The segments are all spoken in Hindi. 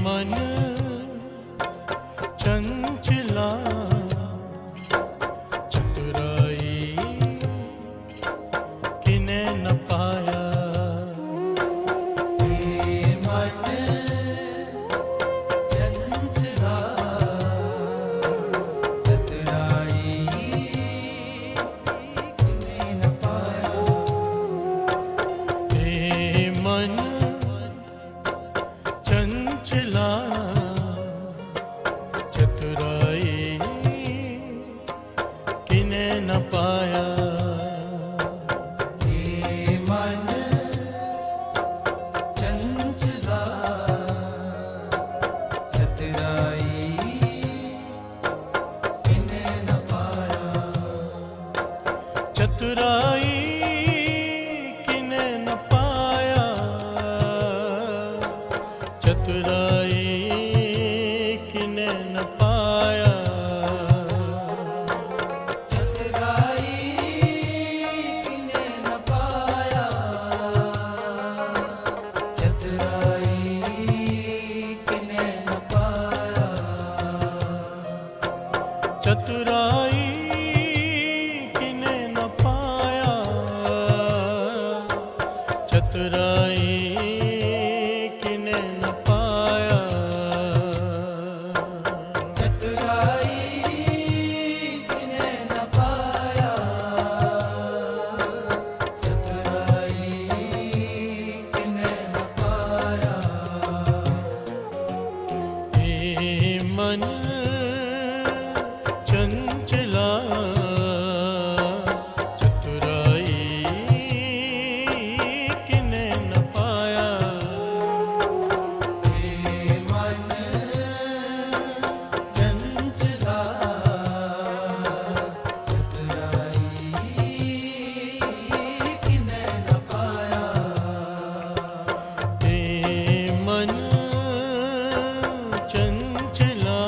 मन चंचला चतुराई किने न पाया। मन चंचला चतुराई किने न पाया। मन चंचला चतुराई किने न पाया। मन चंचला चतुराई किने न पाया। चतुराई किने न पाया। चतुराई किने न पाया। चतुराई किने न पाया। चतुराई किने न पाया। चतुराई किने न पाया। चतुराई किने न पाया। चतुराई किने न पाया। चतुराई किने न पाया। मन चंचला चतुराई किने न पाया। मन चंचला चतुराई किने न पाया। मन चंचला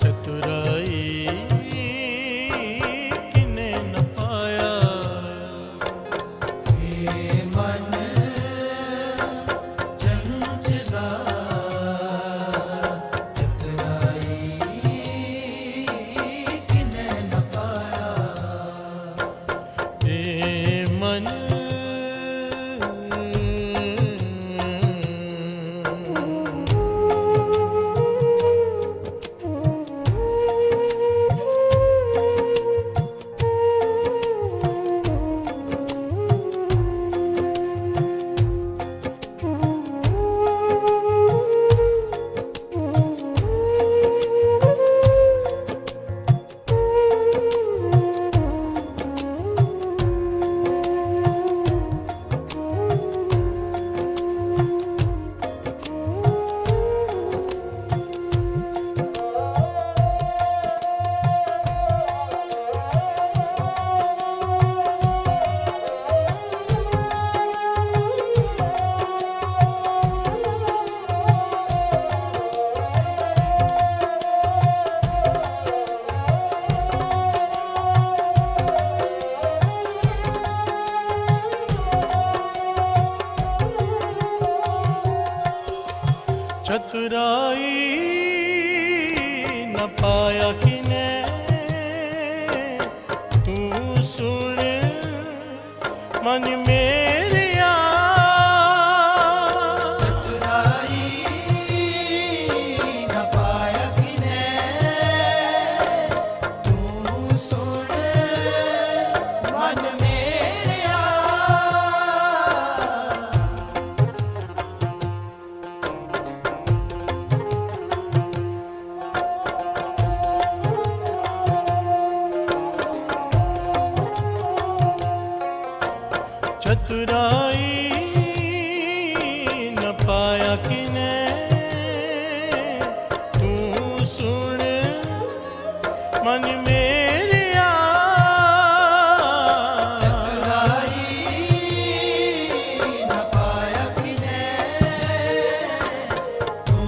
चतुराई किने न पाया। मन चंचला चतुराई किने न पाया। मन चतुराई न पाया किने तू सुन मन मेरिया। चतुराई न पाया किने तू सुन मन मेरिया। चतुराई न पाया किने तू सुन मन मेरिया। चतुराई न पाया किने तू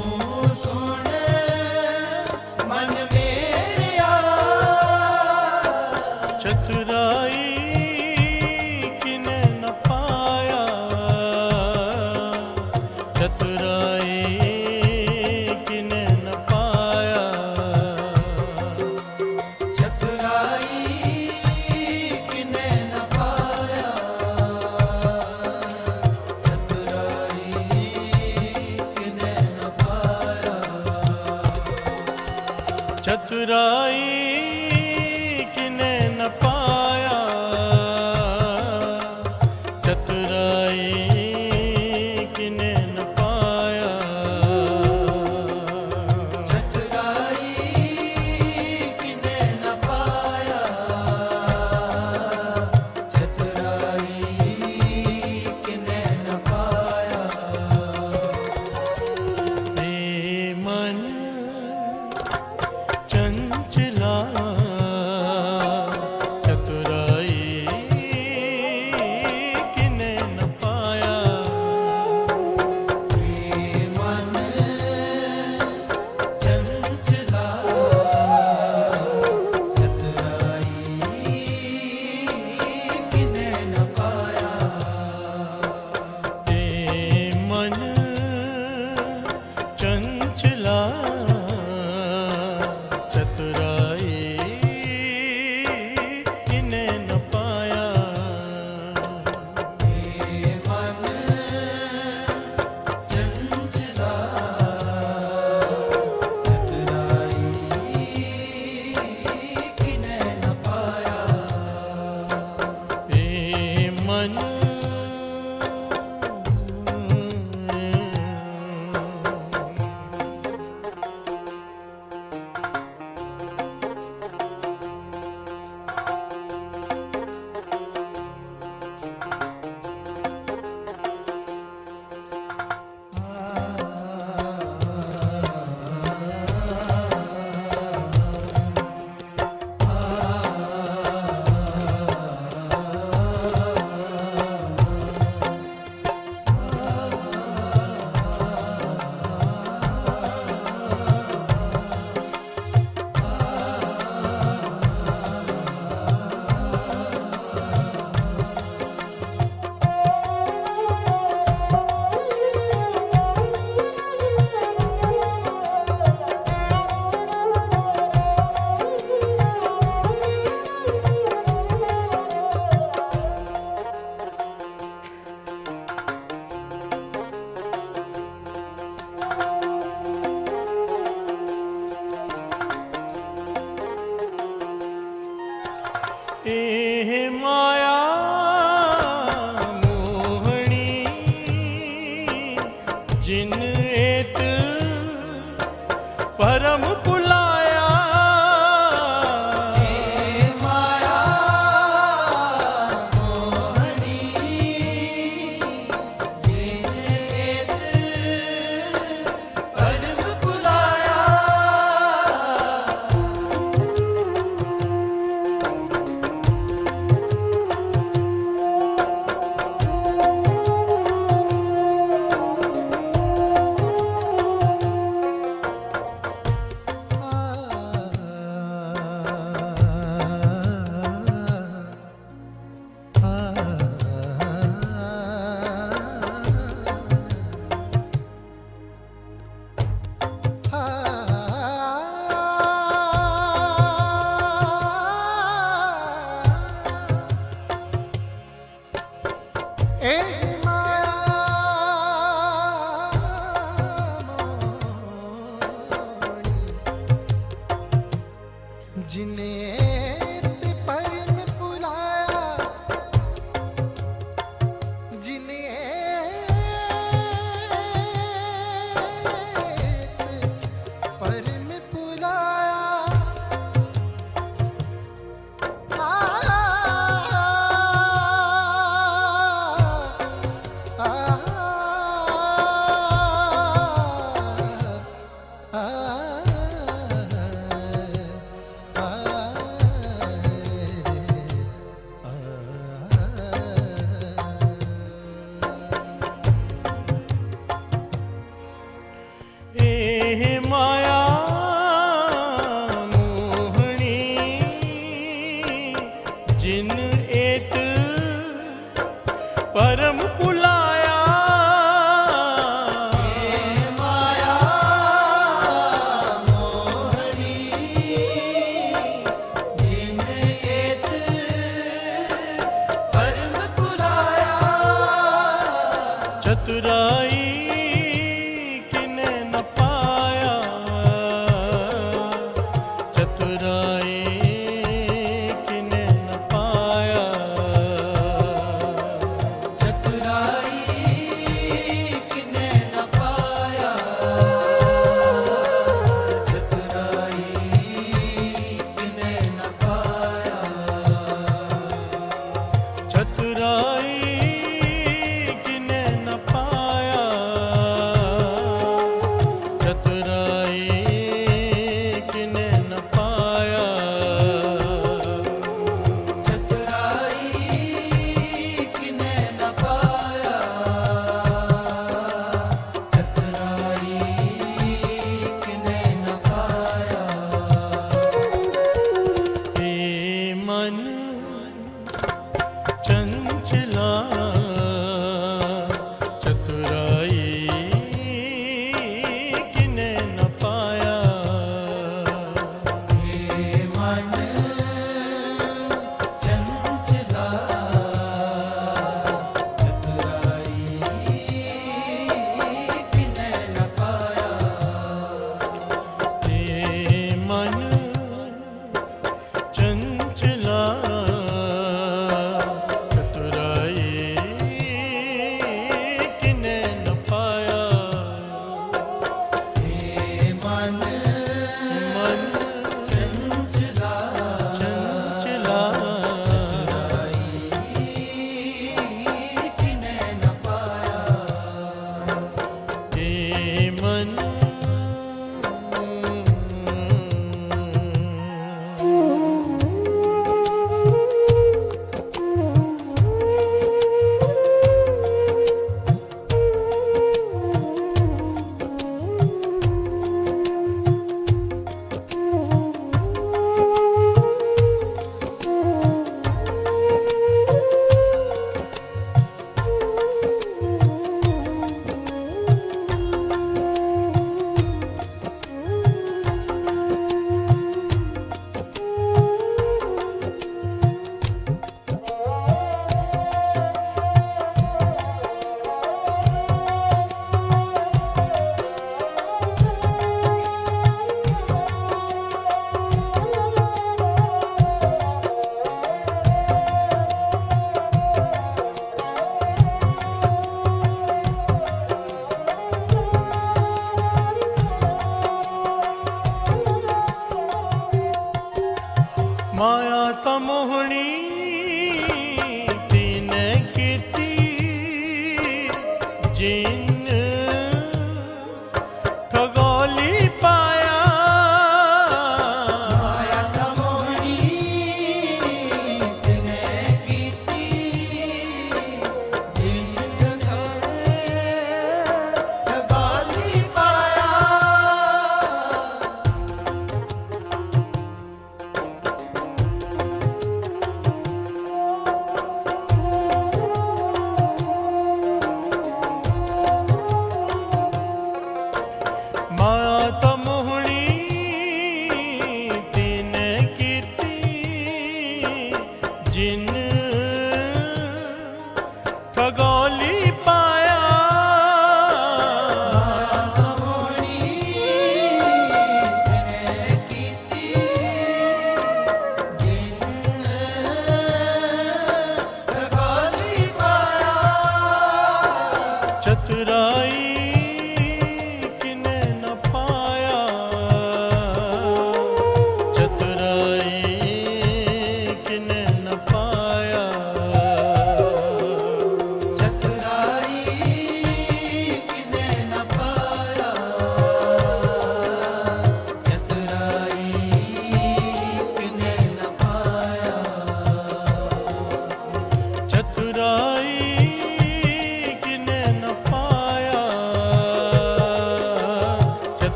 सुन मन मेरिया। चतुराई किने न पाया। माया मोहनी जिन एत परम पुलाया माया मोहनी जिन एत परम पुलाया जिनेत परम पुलाया जिनेत परम पुलाया माया मोहनी जिन एत परम पुलाया माया मोहनी जिन एत परम पुलाया चतुराई किने न पाया चतुराई किने न पाया चतुराई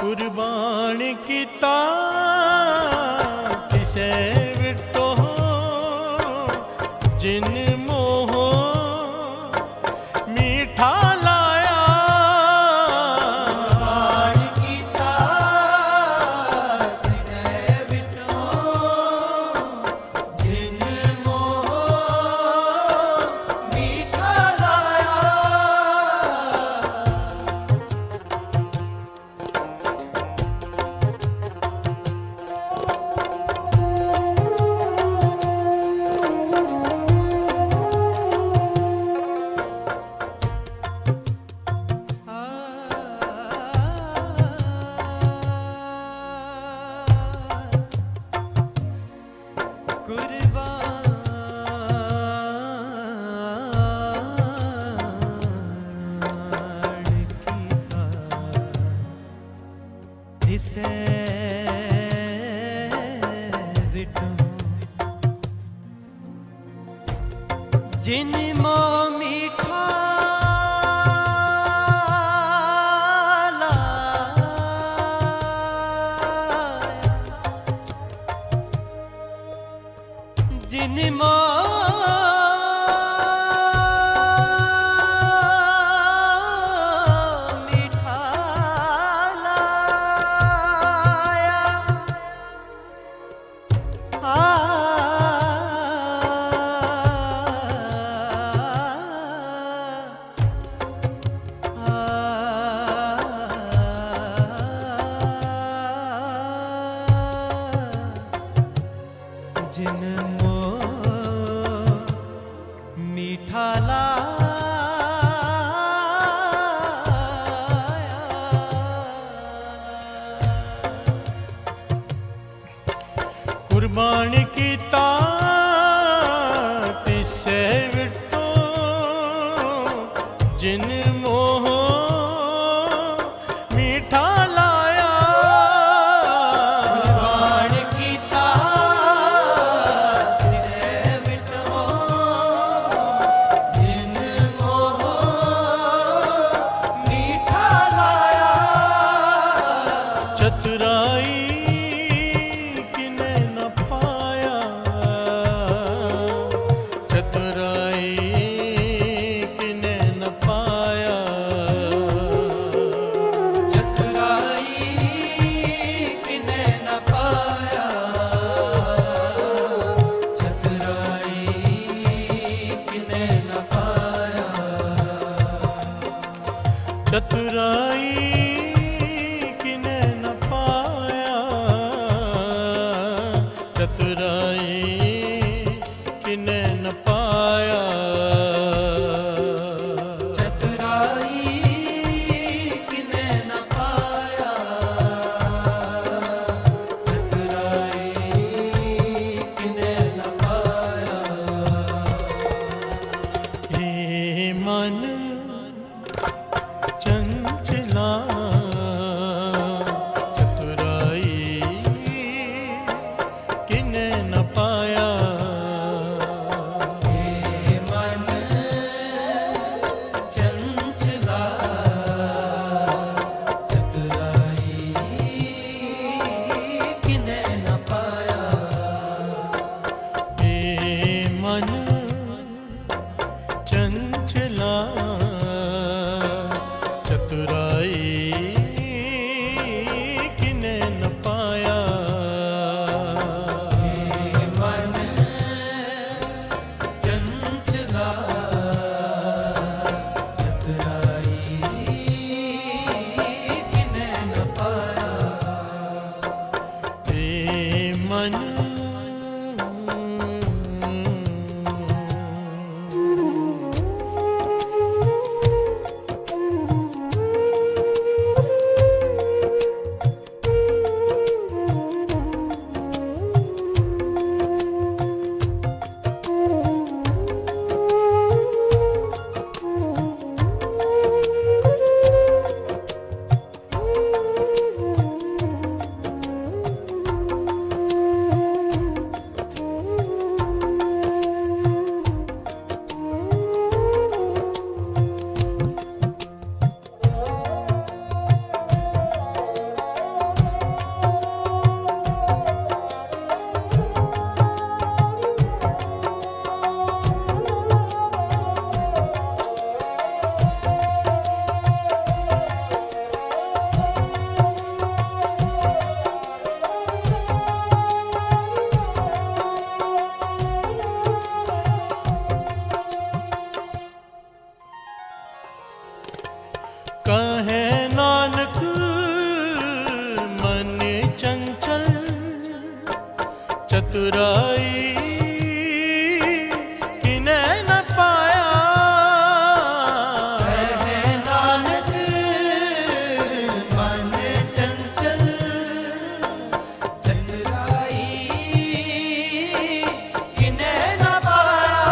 कुर्बान कीता किसे विटो जिन मोह मीठा लाया कुर्बान कीता किसे विटो जिन मोह मीठा लाया इसे विटो जिन मो मीठा लाया जिन मो जिन मो मीठा कुर्बान कीता तिसे विटो जिन मोह मीठा लाया कुर्बान कीता किसे विटो जिन मोह मीठा लाया चतुराई किने न पाया चतुराई किने न पाया चतुराई किने न पाया चतुराई किने न पाया चतुराई किने न पाया चतुराई किने न पाया चतुराई किने न पाया चतुराई किने न पाया हे मन चंचला कहे नानक मन चंचल चतुराई किने न पाया। कहे नानक मन चंचल चतुराई किने न पाया।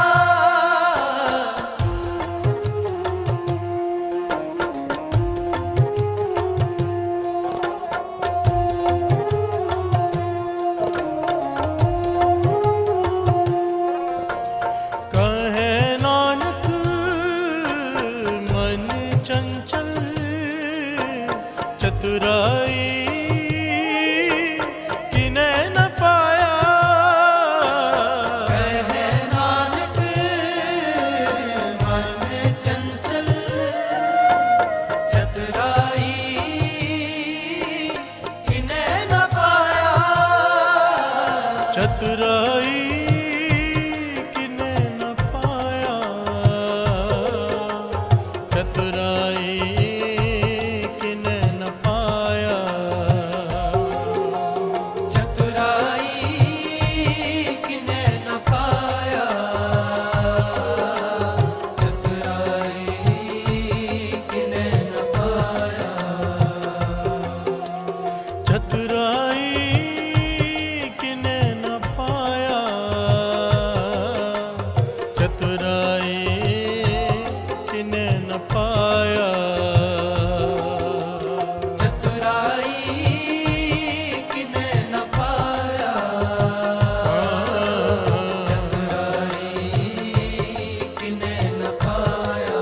कहे नानक मन चंचल चतुराई किने न पाया। कहे नानक मन चंचल चतुराई किने न पाया। चतुराई किने न पाया। चतुराई किने न पाया। चतुराई किने न पाया। चतुराई किने न पाया। चतुराई किने न पाया। चतुराई किने न पाया। चतुराई किने न पाया। चतुराई किने न पाया।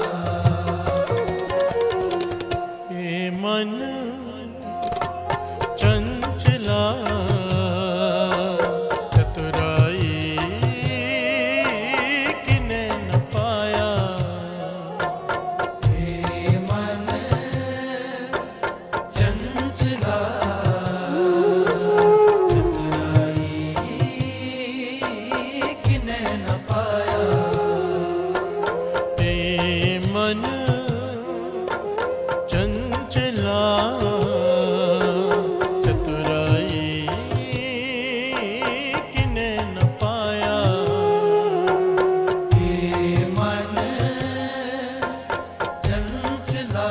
ये मन चंचला चतुराई किने न पाया। हे मन चंचला चतुराई किने न पाया। ये मन चंचला चतुराई किने न पाया। हे मन चंचला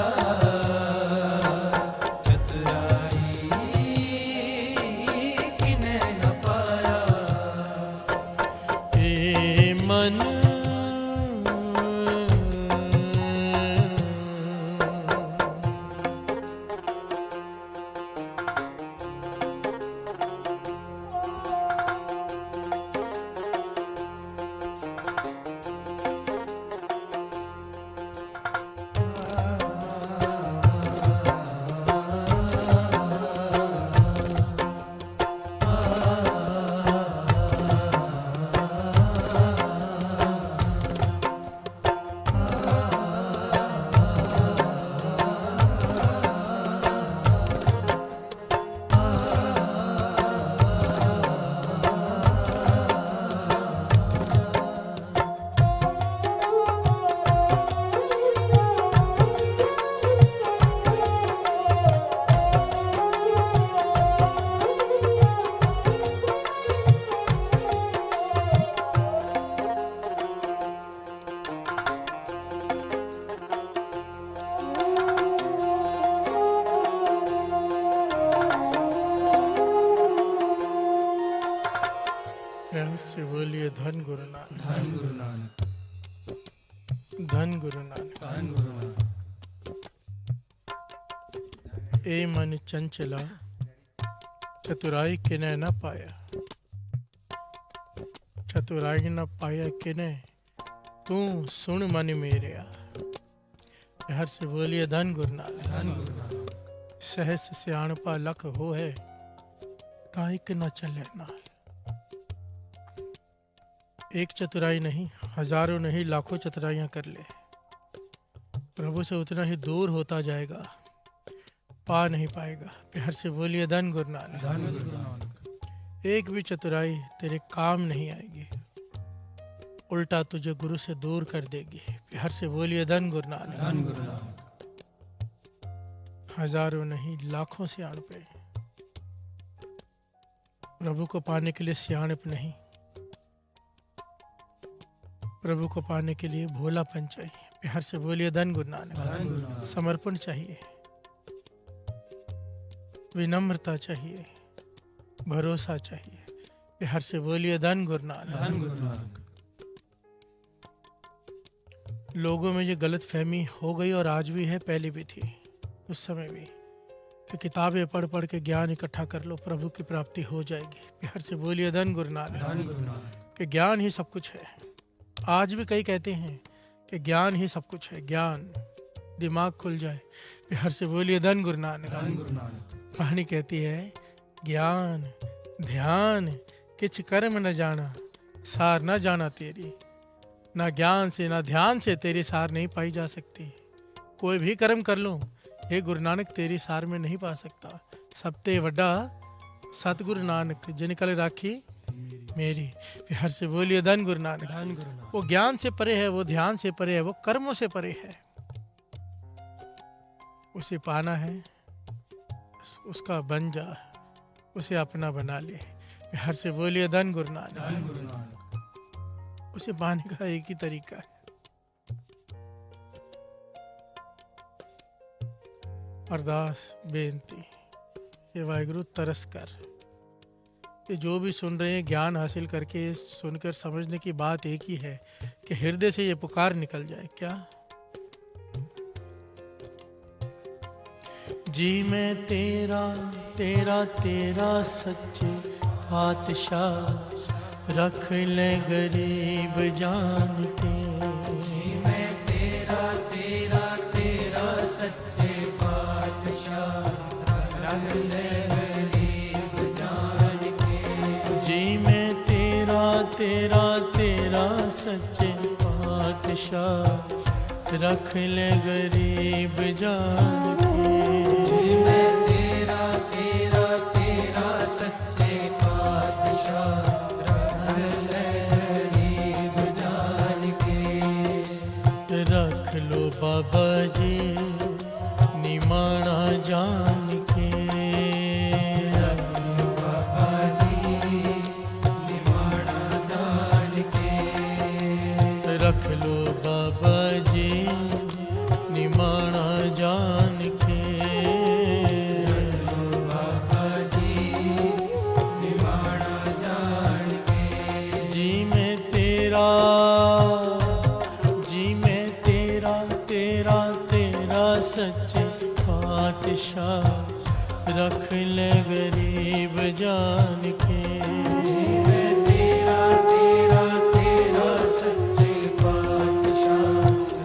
चतुराई किने न पाया। ये मन प्यार से बोलिए धन गुरु नानक। धन गुरु नानक। धन गुरु नानक। धन गुरु नानक। ए मन चंचला चतुराई किने न पाया। चतुराई न पाया किने तू सुन मन मेरेया। प्यार से बोलिए धन गुरु नानक। धन गुरु नानक। सहस सियाणपा लख हो है काइक न चले नाल। एक चतुराई नहीं, हजारों नहीं, लाखों चतुराइयां कर ले, प्रभु से उतना ही दूर होता जाएगा, पा नहीं पाएगा। प्यार से बोलिए धन गुरु नानक। धन गुरु नानक। एक भी चतुराई तेरे काम नहीं आएगी, उल्टा तुझे गुरु से दूर कर देगी। प्यार से बोलिए धन गुरु नानक। धन गुरु नानक। हजारों नहीं लाखों सियाण पे। प्रभु को पाने के लिए सियाणप नहीं, प्रभु को पाने के लिए भोलापन चाहिए। प्यार से बोलिए धन गुरु नानक। धन गुरु नानक। समर्पण चाहिए, विनम्रता चाहिए, भरोसा चाहिए। प्यार से बोलिए धन गुरु नानक। धन गुरु नानक। लोगों में ये गलत फहमी हो गई और आज भी है, पहले भी थी, उस समय भी, कि किताबें पढ़ पढ़ के ज्ञान इकट्ठा कर लो प्रभु की प्राप्ति हो जाएगी। प्यार से बोलिए धन गुरु नानक। धन गुरु नानक। कि ज्ञान ही सब कुछ है। आज भी कई कहते हैं कि ज्ञान ही सब कुछ है, ज्ञान, दिमाग खुल जाए। प्यार से बोलिए धन गुरु नानक। धन गुरु नानक। वाणी कहती है ज्ञान ध्यान किच कर्म न जाना, सार न जाना तेरी। ना ज्ञान से ना ध्यान से तेरी सार नहीं पाई जा सकती। कोई भी कर्म कर लो, हे गुरु नानक तेरी सार में नहीं पा सकता। सबते वड्डा सतगुरु नानक, जिन कल राखी मेरी। प्यार से बोलिए धन गुरु नानक। धन गुरु नानक। वो ज्ञान से परे है, वो ध्यान से परे है, वो कर्मों से परे है। उसे पाना है, उसका बन जा, उसे अपना बना ले। प्यार से बोलिए धन गुरु नानक। धन गुरु नानक। उसे पाने का एक ही तरीका है, अरदास बेनती, ये वाहिगुरु तरस कर। कि जो भी सुन रहे हैं ज्ञान हासिल करके सुनकर समझने की बात एक ही है कि हृदय से ये पुकार निकल जाए। क्या? जी मैं तेरा तेरा तेरा सच्चे पातशाह, रख ले गरीब जान के। मैं तेरा तेरा तेरा सच्चे पातशाह, रख ले गरीब जान के। जी मैं तेरा तेरा तेरा सच्चे पातशाह, रख ले गरीब जान के। जी मैं तेरा तेरा तेरा सच्चे पातशाह, रख ले गरीब जान के। रख लो बाबा जी निमाणा जान के। बाबा जी निमाणा जान के। रख लो बाबा जी निमाणा जान के। बाबा जी निमाणा जान के। जी मैं तेरा तेरा तेरा सच्चे पातशाह, रख ले गरीब जान के। मैं तेरा तेरा तेरा सच्चे पातशाह,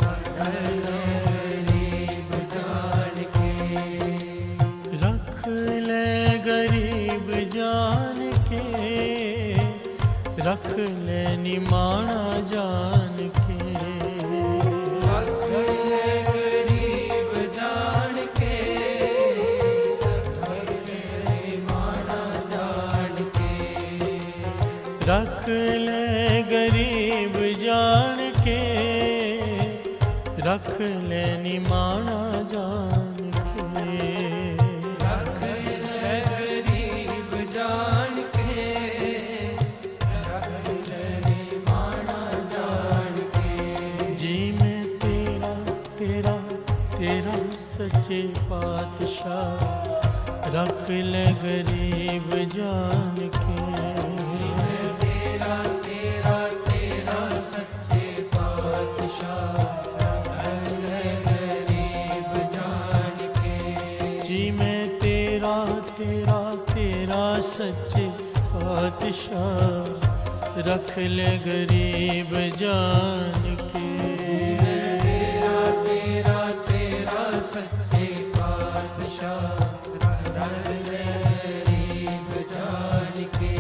रख ले गरीब जान के। रख ले गरीब जान के, रख ले निमाणा जान के। रख ले गरीब जान के, रख ले निमाणा जान के। रख ले गरीब जान के, रख ले निमाणा जान के। रख ले गरीब जान के, रख ले निमाणा जान के। जी मैं तेरा तेरा तेरा सच्चे पातशाह, रख ले गरीब जान के। तेरा तेरा तेरा सच्चे पातशाह, रख ले गरीब जान के। जी मैं तेरा तेरा तेरा सच्चे पातशाह, रख ले गरीब जान के। तेरा तेरा तेरा सच्चे पातशाह, रख ले गरीब जान के।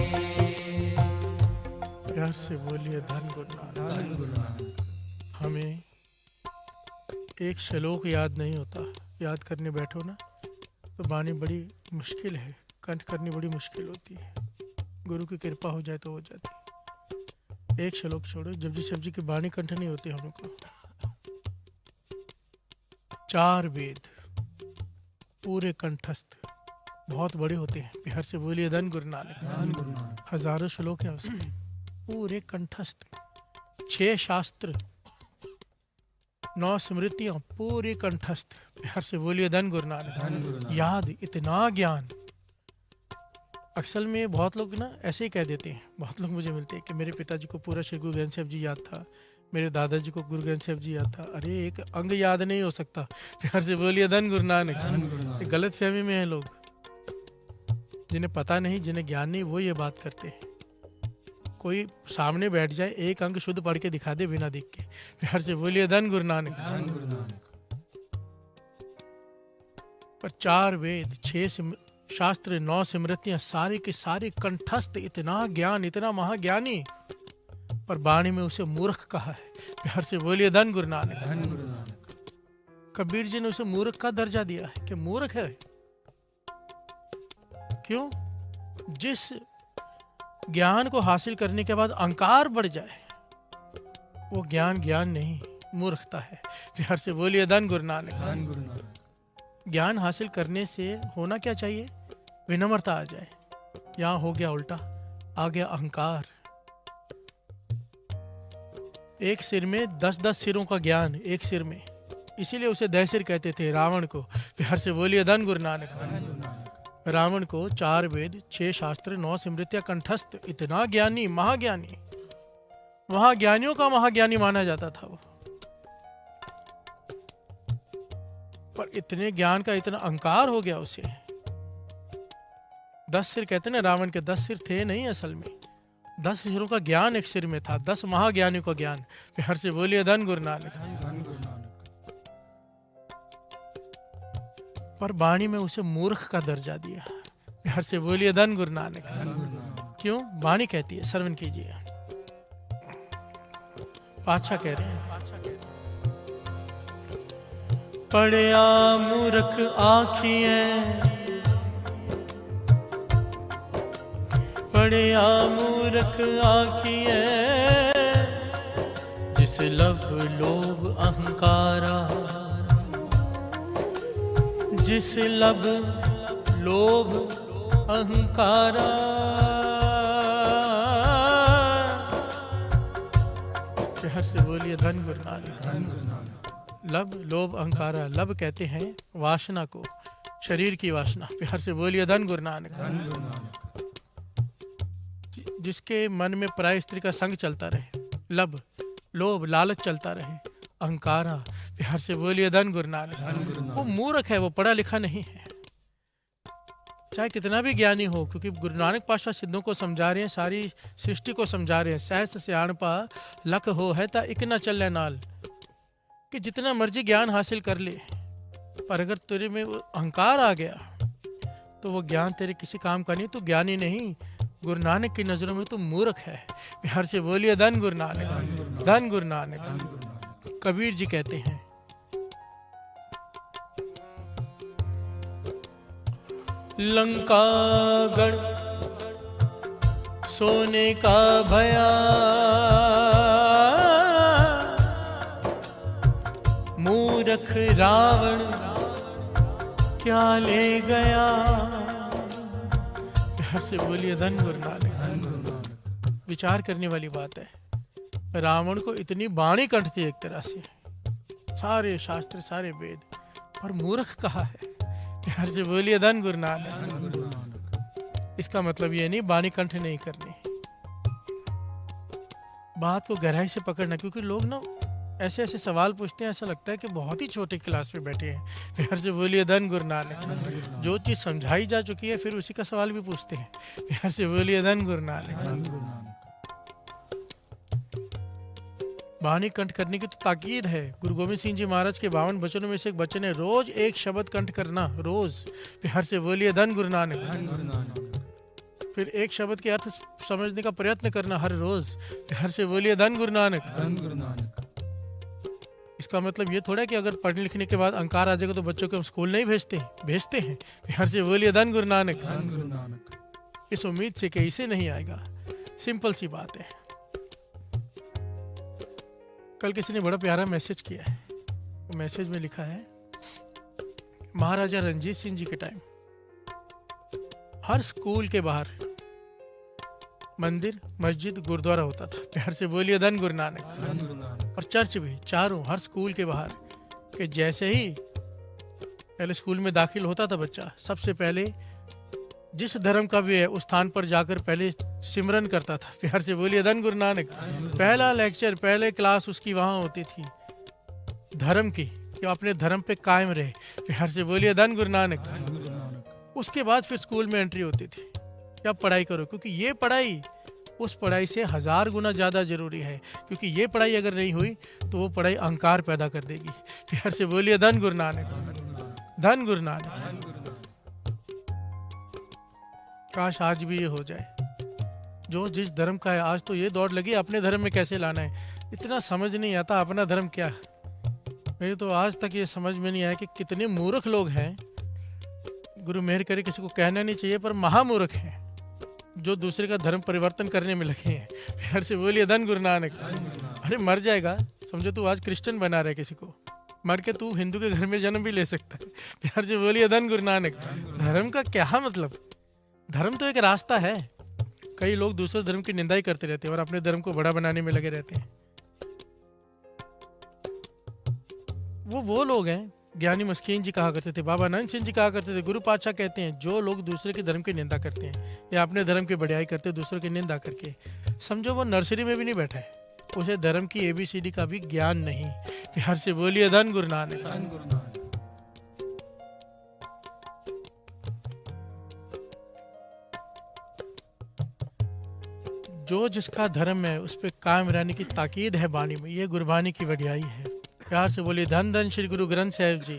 प्यार से बोलिए धन गुरु नानक। धन गुरु नानक। हमें एक श्लोक याद नहीं होता, याद करने बैठो ना तो बानी बड़ी मुश्किल है, कंठ करनी बड़ी मुश्किल होती है। गुरु की कृपा हो जाए तो हो जाती है। एक श्लोक छोड़ो, जपजी शब्जी की बानी कंठ नहीं होती हमको। 4 वेद पूरे कंठस्थ, बहुत बड़े होते हैं। बिहार से बोलिए धन गुरु नानक। धन गुरु नानक। हजारों श्लोक हैं उसमें, पूरे कंठस्थ। 6 शास्त्र, 9 स्मृतियां, पूरे कंठस्थ। बिहार से बोलिए धन गुरु नानक। धन गुरु नानक। याद, इतना ज्ञान। असल में बहुत लोग ना ऐसे ही कह देते हैं, बहुत लोग मुझे मिलते हैं कि मेरे पिताजी को पूरा श्री गुरु ग्रंथ साहिब जी याद था, मेरे दादाजी को गुरु ग्रंथ साहिब जी याद था। अरे एक अंग याद नहीं हो सकता। बिहार से बोलिए धन गुरु नानक। धन गुरु नानक। ये गलत फहमी में है लोग, जिन्हें पता नहीं, जिन्हें ज्ञान नहीं, वो ये बात करते हैं। कोई सामने बैठ जाए, एक अंग शुद्ध पढ़ के दिखा दे बिना देख के। बिहार से बोलिए धन गुरु नानक। धन गुरु नानक। पर 4 वेद, 6 शास्त्र, 9 स्मृतियां, सारे के सारे कंठस्थ। इतना ज्ञान, इतना महाज्ञानी, पर वाणी में उसे मूर्ख कहा है। बिहार से बोलिए धन गुरु नानक। धन गुरु नानक। कबीर जी ने उसे मूर्ख का दर्जा दिया है कि मूर्ख है। क्यों? जिस ज्ञान को हासिल करने के बाद अहंकार बढ़ जाए, वो ज्ञान ज्ञान नहीं, मूर्खता है। बिहार से बोलिए धन गुरु नानक। धन गुरु नानक। ज्ञान हासिल करने से होना क्या चाहिए? विनम्रता आ जाए। यहाँ हो गया उल्टा, आ गया अहंकार। एक सिर में 10-10 सिरों का ज्ञान एक सिर में, इसीलिए उसे 10 सिर कहते थे रावण को। बिहार से बोलिए धन गुरु नानक। धन गुरु नानक। रावण को 4 वेद, 6 शास्त्र, 9 स्मृतियां कंठस्थ, इतना ज्ञानी, महाज्ञानी, महाज्ञानियों का महाज्ञानी माना जाता था वो। पर इतने ज्ञान का इतना अहंकार हो गया उसे। 10 सिर कहते ना, रावण के 10 सिर थे नहीं, असल में 10 सिरों का ज्ञान एक सिर में था, 10 महाज्ञानियों का ज्ञान। बिहार से बोलिए धन गुरु नानक। धन गुरु नानक। पर वाणी में उसे मूर्ख का दर्जा दिया। बिहार से बोलिए धन गुरु नानक। धन गुरु नानक। क्यों? वाणी कहती है, श्रवण कीजिए। पातशाह कह रहे हैं, पढ़िया मूर्ख आँखियाँ, पढ़िया मूर्ख आँखियाँ, जिस लब लोभ अहंकारा, जिस लब लोभ अहंकारा। शहर से बोलिए धन गुरु नानक। धन गुरु नानक। लब लोभ अहंकारा, लब कहते हैं वासना को, शरीर की वासना। बिहार से बोलिए धन गुरु नानक। धन गुरु नानक। जिसके मन में पराई स्त्री का संग चलता रहे, लब लोभ लालच चलता रहे, अहंकारा। बिहार से बोलिए धन गुरु नानक। धन गुरु वो नानक। मूर्ख है, वो पढ़ा लिखा नहीं है, चाहे कितना भी ज्ञानी हो। क्योंकि गुरु नानक पातशाह सिद्धों को समझा रहे हैं, सारी सृष्टि को समझा रहे हैं। सहस सियाणपा लख हो है ता इक न चले नाल, कि जितना मर्जी ज्ञान हासिल कर ले, पर अगर तेरे में वो अहंकार आ गया तो वो ज्ञान तेरे किसी काम का नहीं, तो ज्ञानी नहीं। गुरु नानक की नजरों में तो मूर्ख है। बिहार से बोलिए धन गुरु नानक। धन गुरु नानक। धन गुरु नानक। कबीर जी कहते हैं, लंका गढ़ सोने का भया, मूर्ख रावण क्या ले गया। प्यार से बोलिए धन गुरु नानक। धन गुरु नानक। विचार करने वाली बात है। रावण को इतनी वाणी कंठ थी एक तरह से, सारे शास्त्र सारे वेद, पर मूर्ख कहा है। प्यार से बोलिए धन गुरु नानक। धन गुरु नानक। इसका मतलब ये नहीं वाणी कंठ नहीं करनी, बात को गहराई से पकड़ना। क्योंकि लोग ना ऐसे ऐसे सवाल पूछते हैं, ऐसा लगता है कि बहुत ही छोटे क्लास में बैठे हैं। प्यार से बोलिए धन गुरु नानक। जो चीज़ समझाई जा चुकी है फिर उसी का सवाल भी पूछते हैं। प्यार से बोलिए धन गुरु नानक। धन गुरु नानक। वाणी कंठ करने की तो ताकीद है। गुरु गोविंद सिंह जी महाराज के 52 वचनों में से एक वचन है, रोज एक शब्द कंठ करना, रोज। प्यार से बोलिए धन गुरु नानक। धन गुरु नानक। फिर एक शब्द के अर्थ समझने का प्रयत्न करना हर रोज। प्यार से बोलिए धन गुरु नानक। धन गुरु नानक। इसका मतलब ये थोड़ा है कि अगर पढ़ने लिखने के बाद अहंकार आ जाएगा तो बच्चों को हम स्कूल नहीं भेजते हैं। प्यार से बोलिए धन गुरु नानक। धन गुरु नानक। इस उम्मीद से कि इसे नहीं आएगा, सिंपल सी बात है। कल किसी ने बड़ा प्यारा मैसेज किया है। मैसेज में लिखा है, महाराजा रणजीत सिंह जी के टाइम हर स्कूल के बाहर मंदिर, मस्जिद, गुरुद्वारा होता था। प्यार से बोलिए धन गुरु नानक। धन गुरु नानक। और चर्च भी चारों, हर स्कूल के बाहर। कि जैसे ही पहले स्कूल में दाखिल होता था बच्चा, सबसे पहले जिस धर्म का भी है उस स्थान पर जाकर पहले सिमरन करता था। प्यार से बोलिए धन गुरु नानक। पहला लेक्चर, पहले क्लास उसकी वहाँ होती थी धर्म की, कि अपने धर्म पे कायम रहे। प्यार से बोलिए धन गुरु नानक। धन गुरु नानक। उसके बाद फिर स्कूल में एंट्री होती थी कि आप पढ़ाई करो, क्योंकि ये पढ़ाई उस पढ़ाई से 1000 गुना ज़्यादा जरूरी है। क्योंकि ये पढ़ाई अगर नहीं हुई तो वो पढ़ाई अहंकार पैदा कर देगी। प्यार से बोलिए धन गुरु नानक। धन गुरु नानक। धन गुरु नानक। काश आज भी ये हो जाए। जो जिस धर्म का है, आज तो ये दौड़ लगी अपने धर्म में कैसे लाना है। इतना समझ नहीं आता अपना धर्म क्या है। मेरे तो आज तक ये समझ में नहीं आया कि कितने मूर्ख लोग हैं। गुरु मेहर करे, किसी को कहना नहीं चाहिए, पर महामूर्ख हैं जो दूसरे का धर्म परिवर्तन करने में लगे हैं। प्यार से बोलिए धन गुरु नानक। अरे मर जाएगा, समझो तू आज क्रिश्चियन बना रहा है किसी को, मर के तू हिंदू के घर में जन्म भी ले सकता है। प्यार से बोलिए धन गुरु नानक। धर्म का क्या मतलब? धर्म तो एक रास्ता है। कई लोग दूसरे धर्म की निंदा ही करते रहते हैं और अपने धर्म को बड़ा बनाने में लगे रहते हैं। वो लोग हैं, ज्ञानी मस्कीन जी कहा करते थे, बाबा नंद सिंह जी कहा करते थे, गुरु पातशाह कहते हैं, जो लोग दूसरे के धर्म की निंदा करते हैं या अपने धर्म की बढ़ियाई करते हैं दूसरों की निंदा करके, समझो वो नर्सरी में भी नहीं बैठा है, उसे धर्म की ABCD का भी ज्ञान नहीं। प्यार से बोलिए धन गुरु नानक। धन गुरु नानक। जो जिसका धर्म है उस पर कायम रहने की ताकीद है वाणी में। ये गुरबानी की वडियाई है। प्यार से बोलिए धन धन श्री गुरु ग्रंथ साहिब जी।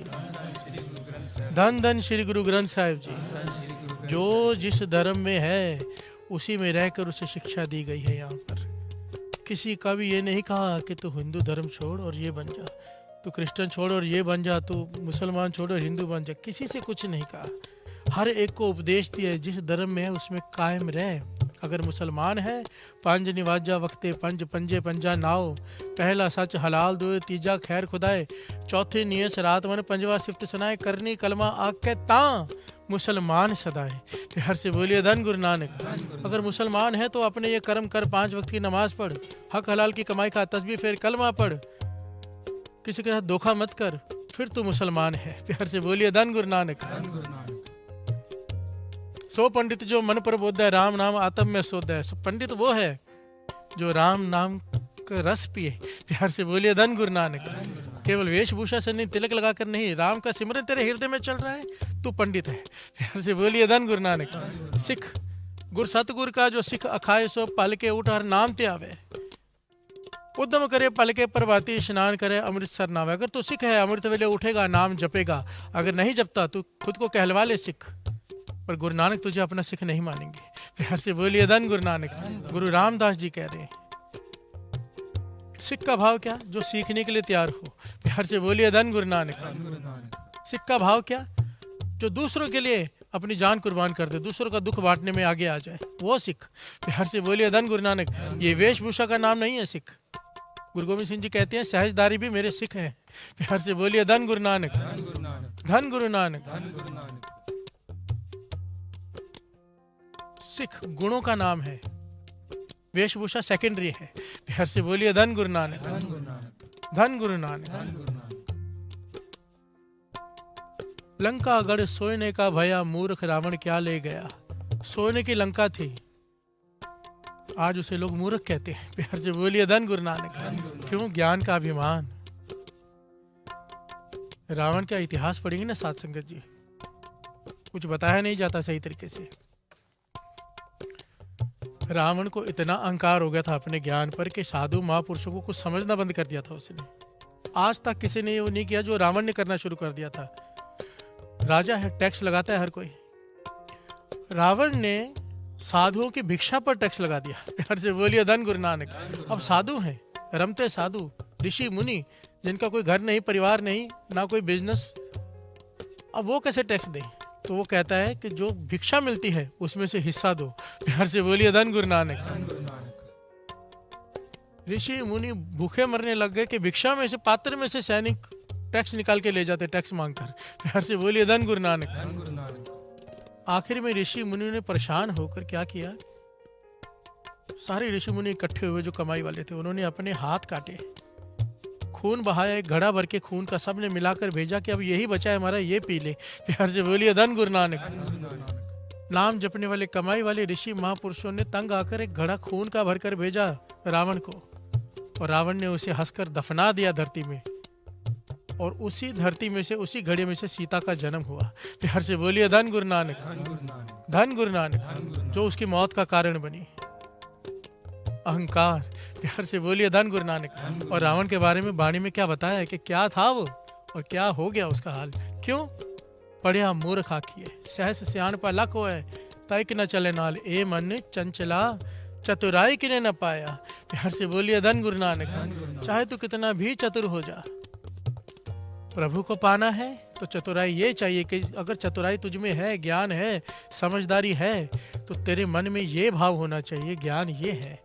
धन धन श्री गुरु ग्रंथ साहिब जी। जो जिस धर्म में है उसी में रहकर उसे शिक्षा दी गई है। यहाँ पर किसी का भी ये नहीं कहा कि तू हिंदू धर्म छोड़ और ये बन जा, तू क्रिश्चियन छोड़ और ये बन जा, तू मुसलमान छोड़ और हिंदू बन जा। किसी से कुछ नहीं कहा। हर एक को उपदेश दिया है, जिस धर्म में है उसमें कायम रहे। अगर मुसलमान है, पंज निवाजा वक्ते पंज पंजे पंजा नाओ, पहला सच हलाल दोए, तीजा खैर खुदाए, चौथे नियस रात मन, पंजवा सिफ्त सुनाए, करनी कलमा आके ता मुसलमान सदाए। प्यार से बोलिए धन गुरु नानक। अगर मुसलमान है तो अपने ये कर्म कर, 5 वक्त की नमाज पढ़, हक हलाल की कमाई खा, तस्बीह फेर, कलमा पढ़, किसी के साथ धोखा मत कर, फिर तू मुसलमान है। प्यार से बोलिए धन गुरु नानक। धन गुरु नानक। सो पंडित जो मन पर बोध है, राम नाम आत्म में सोध है। पंडित वो है जो राम नाम का रस पिए। प्यार से बोलिए धन गुरु नानक। केवल वेशभूषा से नहीं, तिलक लगाकर नहीं, राम का सिमरन तेरे हृदय में चल रहा है, तू पंडित है। प्यार से बोलिए धन गुरु नानक। सिख गुर सतगुर का जो सिख अखाए, सो पल के उठ हर नाम ते आवे, उद्यम करे पल के प्रभाती, स्नान करे अमृतसर नावे। अगर तू सिख है, अमृत वेले उठेगा, नाम जपेगा। अगर नहीं जपता तू खुद को कहलवा ले सिख, पर गुरु नानक तुझे अपना सिख नहीं मानेंगे। प्यार से बोलिए धन गुरु नानक। गुरु रामदास जी कह रहे हैं, सिख का भाव क्या? जो सीखने के लिए तैयार हो। प्यार से बोलिए धन गुरु नानक। धन गुरु नानक। सिख का भाव क्या? जो दूसरों के लिए अपनी जान कुर्बान कर दे, दूसरों का दुख बांटने में आगे आ जाए, वो सिख। प्यार से बोलिए धन गुरु नानक। ये वेशभूषा का नाम नहीं है सिख। गुरु गोविंद सिंह जी कहते हैं, सहजदारी भी मेरे सिख हैं। प्यार से बोलिए धन गुरु नानक। धन गुरु नानक। धन गुरु नानक। धन गुरु नानक। सिख गुणों का नाम है, वेशभूषा सेकेंडरी है। प्यार से बोलिए धन गुरु नानक। धन गुरु नानक। धन गुरु नानक। धन गुरु नानक। लंका गढ़ सोने का भया, मूर्ख रावण क्या ले गया। सोने की लंका थी, आज उसे लोग मूर्ख कहते हैं। प्यार से बोलिए धन गुरु नानक। क्यों? ज्ञान का अभिमान। रावण का इतिहास पढ़ेंगे ना साथ संगत जी, कुछ बताया नहीं जाता सही तरीके से। रावण को इतना अहंकार हो गया था अपने ज्ञान पर कि साधु महापुरुषों को कुछ समझना बंद कर दिया था उसने। आज तक किसी ने वो नहीं किया जो रावण ने करना शुरू कर दिया था। राजा है, टैक्स लगाता है हर कोई। रावण ने साधुओं की भिक्षा पर टैक्स लगा दिया। प्यार से बोलिए धन गुरु नानक। अब साधु हैं, रमते साधु, ऋषि मुनि, जिनका कोई घर नहीं, परिवार नहीं, ना कोई बिजनेस, अब वो कैसे टैक्स दें? तो वो कहता है कि जो भिक्षा मिलती है उसमें से हिस्सा दो। प्यार से बोलिए धन गुरु नानक। धन गुरु नानक। ऋषि मुनि भूखे मरने लग गए कि भिक्षा में से, पात्र में से सैनिक टैक्स निकाल के ले जाते टैक्स मांगकर। प्यार से बोलिए धन गुरु नानक। धन गुरु नानक। आखिर में ऋषि मुनि ने परेशान होकर क्या किया, सारे ऋषि मुनि इकट्ठे हुए जो कमाई वाले थे, उन्होंने अपने हाथ काटे, खून बहाया, एक घड़ा भर के खून का सबने मिलाकर भेजा कि अब यही बचा है हमारा, ये पी ले। प्यार से बोलिए धन गुरु नानक। धन गुरु नानक। नाम जपने वाले कमाई वाले ऋषि महापुरुषों ने तंग आकर एक घड़ा खून का भरकर भेजा रावण को, और रावण ने उसे हंसकर दफना दिया धरती में, और उसी धरती में से, उसी घड़े में से सीता का जन्म हुआ। प्यार से बोलिए धन गुरु नानक। धन गुरु नानक। धन गुरु नानक, धन गुरु नानक। जो उसकी मौत का कारण बनी, अहंकार। प्यार से बोलिए धन गुरु नानक। और रावण के बारे में वाणी में क्या बताया है कि क्या था वो और क्या हो गया उसका हाल। क्यों? पढ़िया मूर्ख आखिए, सहस सियाण पर लख होए, तैक न चले नाल, ए मन चंचला चतुराई किने न पाया। प्यार से बोलिए धन गुरु नानक। चाहे तू कितना भी चतुर हो जा, प्रभु को पाना है तो चतुराई ये चाहिए कि अगर चतुराई तुझ में है, ज्ञान है, समझदारी है, तो तेरे मन में ये भाव होना चाहिए, ज्ञान ये है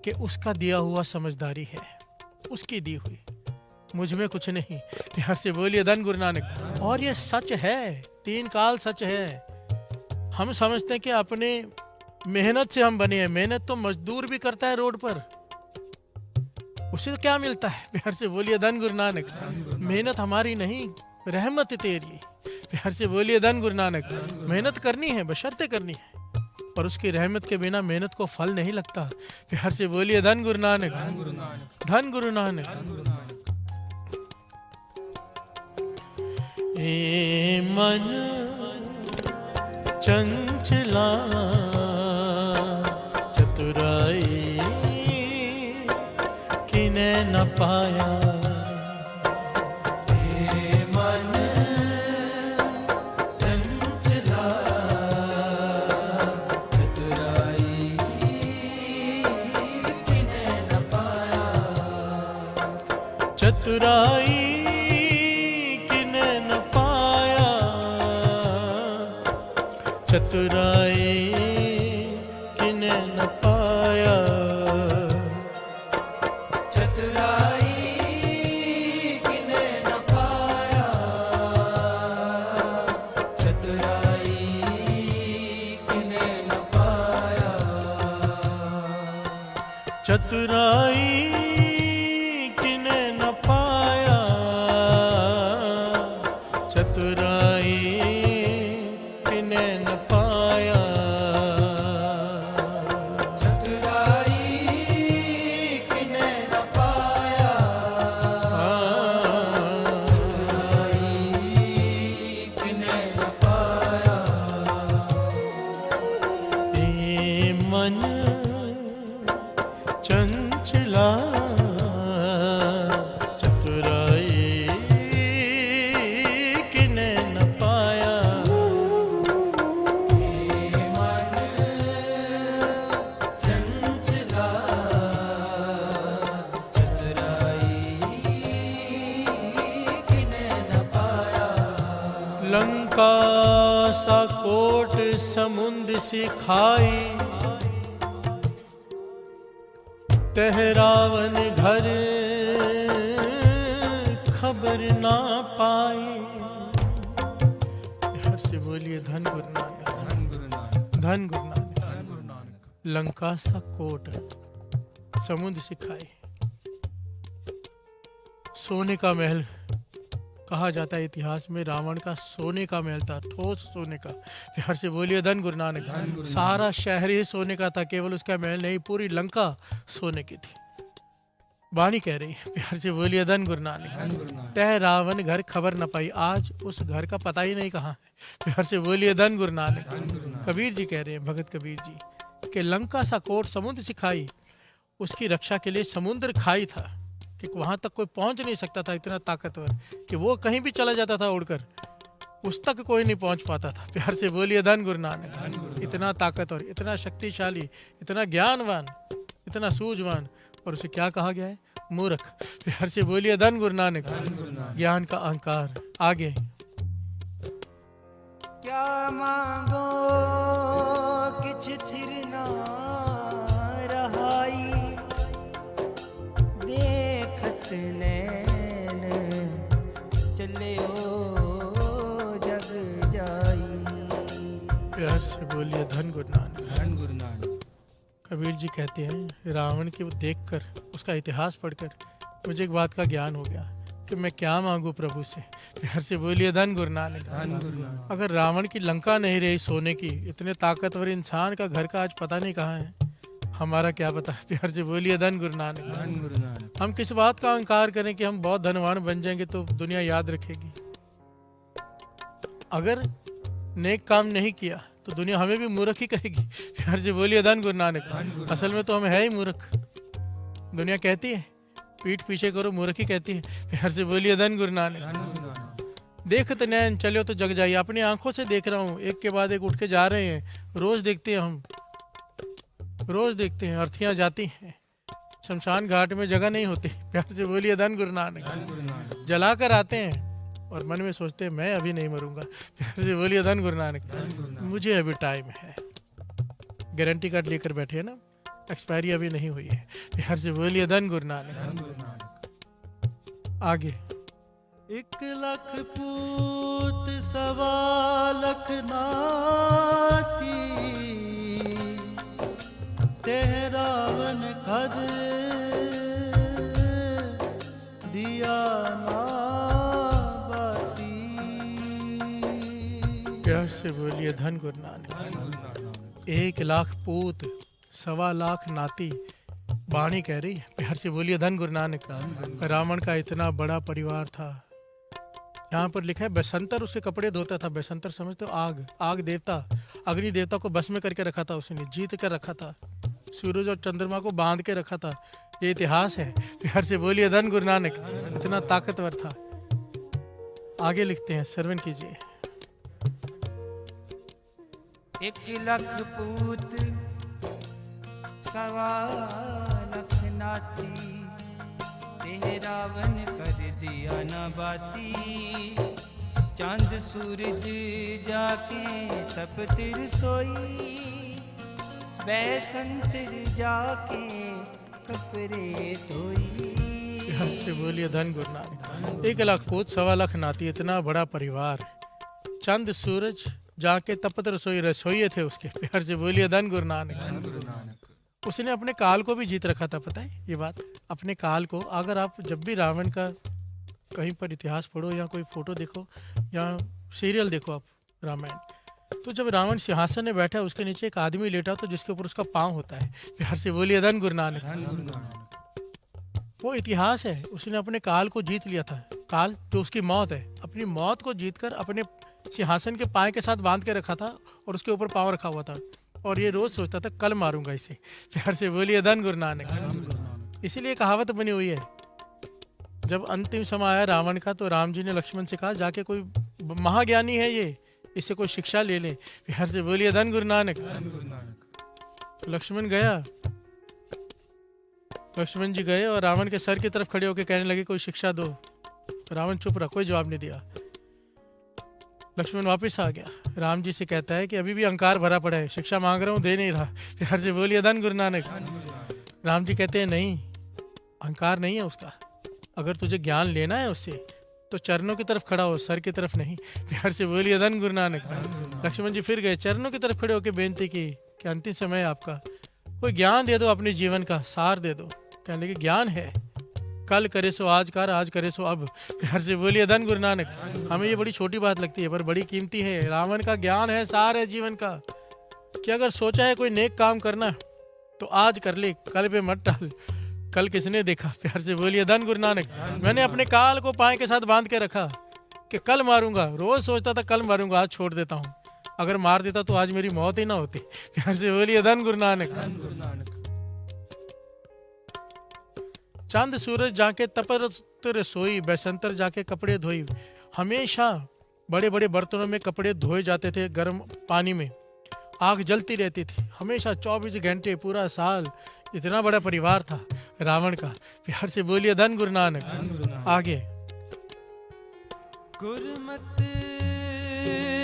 कि उसका दिया हुआ समझदारी है, उसकी दी हुई, मुझ में कुछ नहीं। प्यार से बोलिए धन गुरु नानक। और ये सच है, 3 काल सच है। हम समझते हैं कि अपने मेहनत से हम बने हैं, मेहनत तो मजदूर भी करता है रोड पर, उसे क्या मिलता है? प्यार से बोलिए धन गुरु नानक। मेहनत हमारी नहीं, रहमत तेरी। प्यार से बोलिए धन गुरु नानक। मेहनत करनी है, बशर्ते करनी है, और उसकी रहमत के बिना मेहनत को फल नहीं लगता। प्यार से बोलिए धन गुरु नानक। धन गुरु नानक। धन गुरु नानक। धन गुरु नानक। ए मन चंचला चतुराई किने न पाया। हे मन चंचला चतुराई किने न पाया। चतुराई किने न पाया, चतुराई किने न पाया। चतुराई किने न पाया। चतुराई किने न पाया। चतुराई किने न पाया, चतुराई किने न पाया। चतुराई किने न पाया। चतुराई किने न पाया। ए मन चंचला चतुराई किने न पाया। हे मन चंचला चतुराई किने न पाया। लंका सा कोट समुंद सी खाई, तहरावन घर खबर ना पाई। हर से बोलिए धन गुरु नानक। धन गुरु नानक। धन गुरु नानक। धन गुरु नानक। लंका सा कोट समुद्र सिखाई, सोने का महल कहा जाता है इतिहास में। रावण का सोने का महल था, ठोस सोने का। प्यार से बोलिए धन गुरु नानक। सारा शहर ही सोने का था, केवल उसका महल नहीं, पूरी लंका सोने की थी। वाणी कह रही है, प्यार से बोलिए धन गुरु नानक। धन गुरु नानक। तह रावण घर खबर न पाई, आज उस घर का पता ही नहीं कहाँ है। प्यार से बोलिए धन गुरु नानक। धन गुरु नानक। कबीर जी कह रहे हैं, भगत कबीर जी, कि लंका सा कोट समुद्र सिखाई, उसकी रक्षा के लिए समुद्र खाई था कि वहां तक कोई पहुंच नहीं सकता था, इतना ताकतवर कि वो कहीं भी चला जाता था उड़कर, उस तक कोई नहीं पहुंच पाता था। प्यार से बोलिए धन गुरु नानक। इतना ताकतवर, इतना शक्तिशाली, इतना ज्ञानवान, इतना सूझवान, और उसे क्या कहा गया है? मूर्ख। प्यार से बोलिए धन गुरु नानक। धन गुरु नानक। ज्ञान का अहंकार। आगे क्या मांगो किछ थिर ना रहाई, देखत नैन प्यार से बोलिए धन गुरु नानक। धन गुरु नानक। कबीर जी कहते हैं रावण के देखकर, उसका इतिहास पढ़कर मुझे एक बात का ज्ञान हो गया कि मैं क्या मांगू प्रभु से। प्यार से बोलिए धन गुरु नानक। धन गुरु नानक। अगर रावण की लंका नहीं रही सोने की, इतने ताकतवर इंसान का घर का आज पता नहीं कहाँ है, हमारा क्या पता। प्यार से बोलिए धन गुरु नानक। धन गुरु नानक। हम किस बात का अहंकार करें कि हम बहुत धनवान बन जाएंगे तो दुनिया याद रखेगी। अगर नेक काम नहीं किया तो दुनिया हमें भी मूर्ख ही कहेगी। प्यार से बोलिए धन गुरु नानक। असल में तो हम है ही मूर्ख। दुनिया कहती है पीठ पीछे करो, मूर्ख ही कहती है। प्यार से बोलिए धन गुरु नानक। धन गुरु नानक। देखत नैन चलो तो जग जाइए। अपनी आंखों से देख रहा हूँ, एक के बाद एक उठ के जा रहे हैं। रोज देखते हैं हम, रोज देखते हैं अर्थियां जाती हैं, शमशान घाट में जगह नहीं होती। प्यार से बोलिए धन गुरु नानक। धन गुरु नानक। जला कर आते हैं और मन में सोचते हैं मैं अभी नहीं मरूंगा। प्यार से बोलिए धन गुरु नानक। धन गुरु नानक। मुझे अभी टाइम है। गारंटी कार्ड लेकर बैठे हैं ना, एक्सपायरी अभी नहीं हुई है। प्यार से बोलिए धन गुरु नानक। धन गुरु नानक। आगे 1 लाख पूत 1.25 लाख नाती, तेह रावण कर दिया ना बाती। प्यार से बोलिए धन गुरु नानक। धन गुरु नानक। 1 लाख पूत 1.25 लाख नाती, वाणी कह रही है। प्यार से बोलिए धन गुरु नानक। रावण का इतना बड़ा परिवार था। यहाँ पर लिखा है बसंतर उसके कपड़े धोता था। बसंतर समझते हो? आग, आग देवता, अग्नि देवता को बस में करके रखा था उसने, जीत कर रखा था। सूरज और चंद्रमा को बांध के रखा था। ये इतिहास है। प्यार से बोलिए धन गुरु नानक। इतना ताकतवर था। आगे लिखते हैं, श्रवण कीजिए। 1 लाख पूत 1.25 लाख नाती, तेह रावण कर दिया न बाती। चांद सूरज जाके तपतिर सोई, बैसंतर जाके कपड़े धोई। प्यार से बोलिए धन गुरु नानक। 1 लाख पूत 1.25 लाख नाती, इतना बड़ा परिवार। चंद सूरज जाके तपत रसोई, रसोइये थे उसके। प्यार से बोलिए धन गुरु नानक। धन गुरु नानक। उसने अपने काल को भी जीत रखा था। पता है ये बात? अपने काल को। अगर आप जब भी रावण का कहीं पर इतिहास पढ़ो या कोई फोटो देखो या सीरियल देखो आप रामायण, तो जब रावण सिंहासन में बैठा है उसके नीचे एक आदमी लेटा तो जिसके ऊपर उसका पाँव होता है। प्यार से बोलिए धन गुरु नानक। धन गुरु नानक। वो इतिहास है। उसने अपने काल को जीत लिया था। काल जो उसकी मौत है, अपनी मौत को जीतकर अपने सिंहासन के पाए के साथ बांध के रखा था और उसके ऊपर पाँव रखा हुआ था। और ये रोज सोचता था कल मारूंगा इसे। प्यार से बोलिए धन गुरु नानक। धन गुरु नानक। इसीलिए कहावत बनी हुई है, जब अंतिम समय आया रावण का तो राम जी ने लक्ष्मण से कहा जाके कोई महाज्ञानी है ये, इससे कोई शिक्षा ले ले। प्यार से बोलिए धन गुरु नानक। धन गुरु नानक। तो लक्ष्मण गया, लक्ष्मण जी गए और रावण के सर की तरफ खड़े होकर कहने लगे कोई शिक्षा दो। तो रावण चुप रहा, कोई जवाब नहीं दिया। लक्ष्मण वापस आ गया, राम जी से कहता है कि अभी भी अहंकार भरा पड़ा है, शिक्षा मांग रहा हूँ दे नहीं रहा। प्यार से बोलिए धन गुरु नानक। धन गुरु नानक। राम जी कहते हैं नहीं, अहंकार नहीं है उसका। अगर तुझे ज्ञान लेना है उससे तो चरणों की तरफ खड़ा हो, सर की तरफ नहीं। प्यार से बोलिए धन गुरु नानक। लक्ष्मण जी फिर गए, चरणों की तरफ खड़े होकर बेनती की कि अंतिम समय है आपका, कोई ज्ञान दे दो, अपने जीवन का सार दे दो। कहने लगे ज्ञान है, कल करे सो आज कर, आज करे सो अब। प्यार से बोलिए धन गुरु नानक। हमें ये बड़ी छोटी बात लगती है पर बड़ी कीमती है। रावण का ज्ञान है, सार है जीवन का, कि अगर सोचा है कोई नेक काम करना तो आज कर ले, कल पे मत टाल। कल किसने देखा? प्यार से बोलिए धन गुरु नानक। मैंने अपने काल को पाए के साथ बांध के रखा कि कल मारूंगा। रोज सोचता था कल मारूंगा, आज छोड़ देता हूँ। अगर मार देता तो आज मेरी मौत ही ना होती। प्यार से बोलिए धन गुरु नानक। धन गुरु नानक। चांद सूरज जाके तपत रसोई, बैसंतर जाके कपड़े धोई। हमेशा बड़े बड़े बर्तनों में कपड़े धोए जाते थे, गर्म पानी में। आग जलती रहती थी हमेशा 24 घंटे, पूरा साल। इतना बड़ा परिवार था रावण का। प्यार से बोलिए धन गुरु नानक। धन गुरु नानक। आगे गुरमत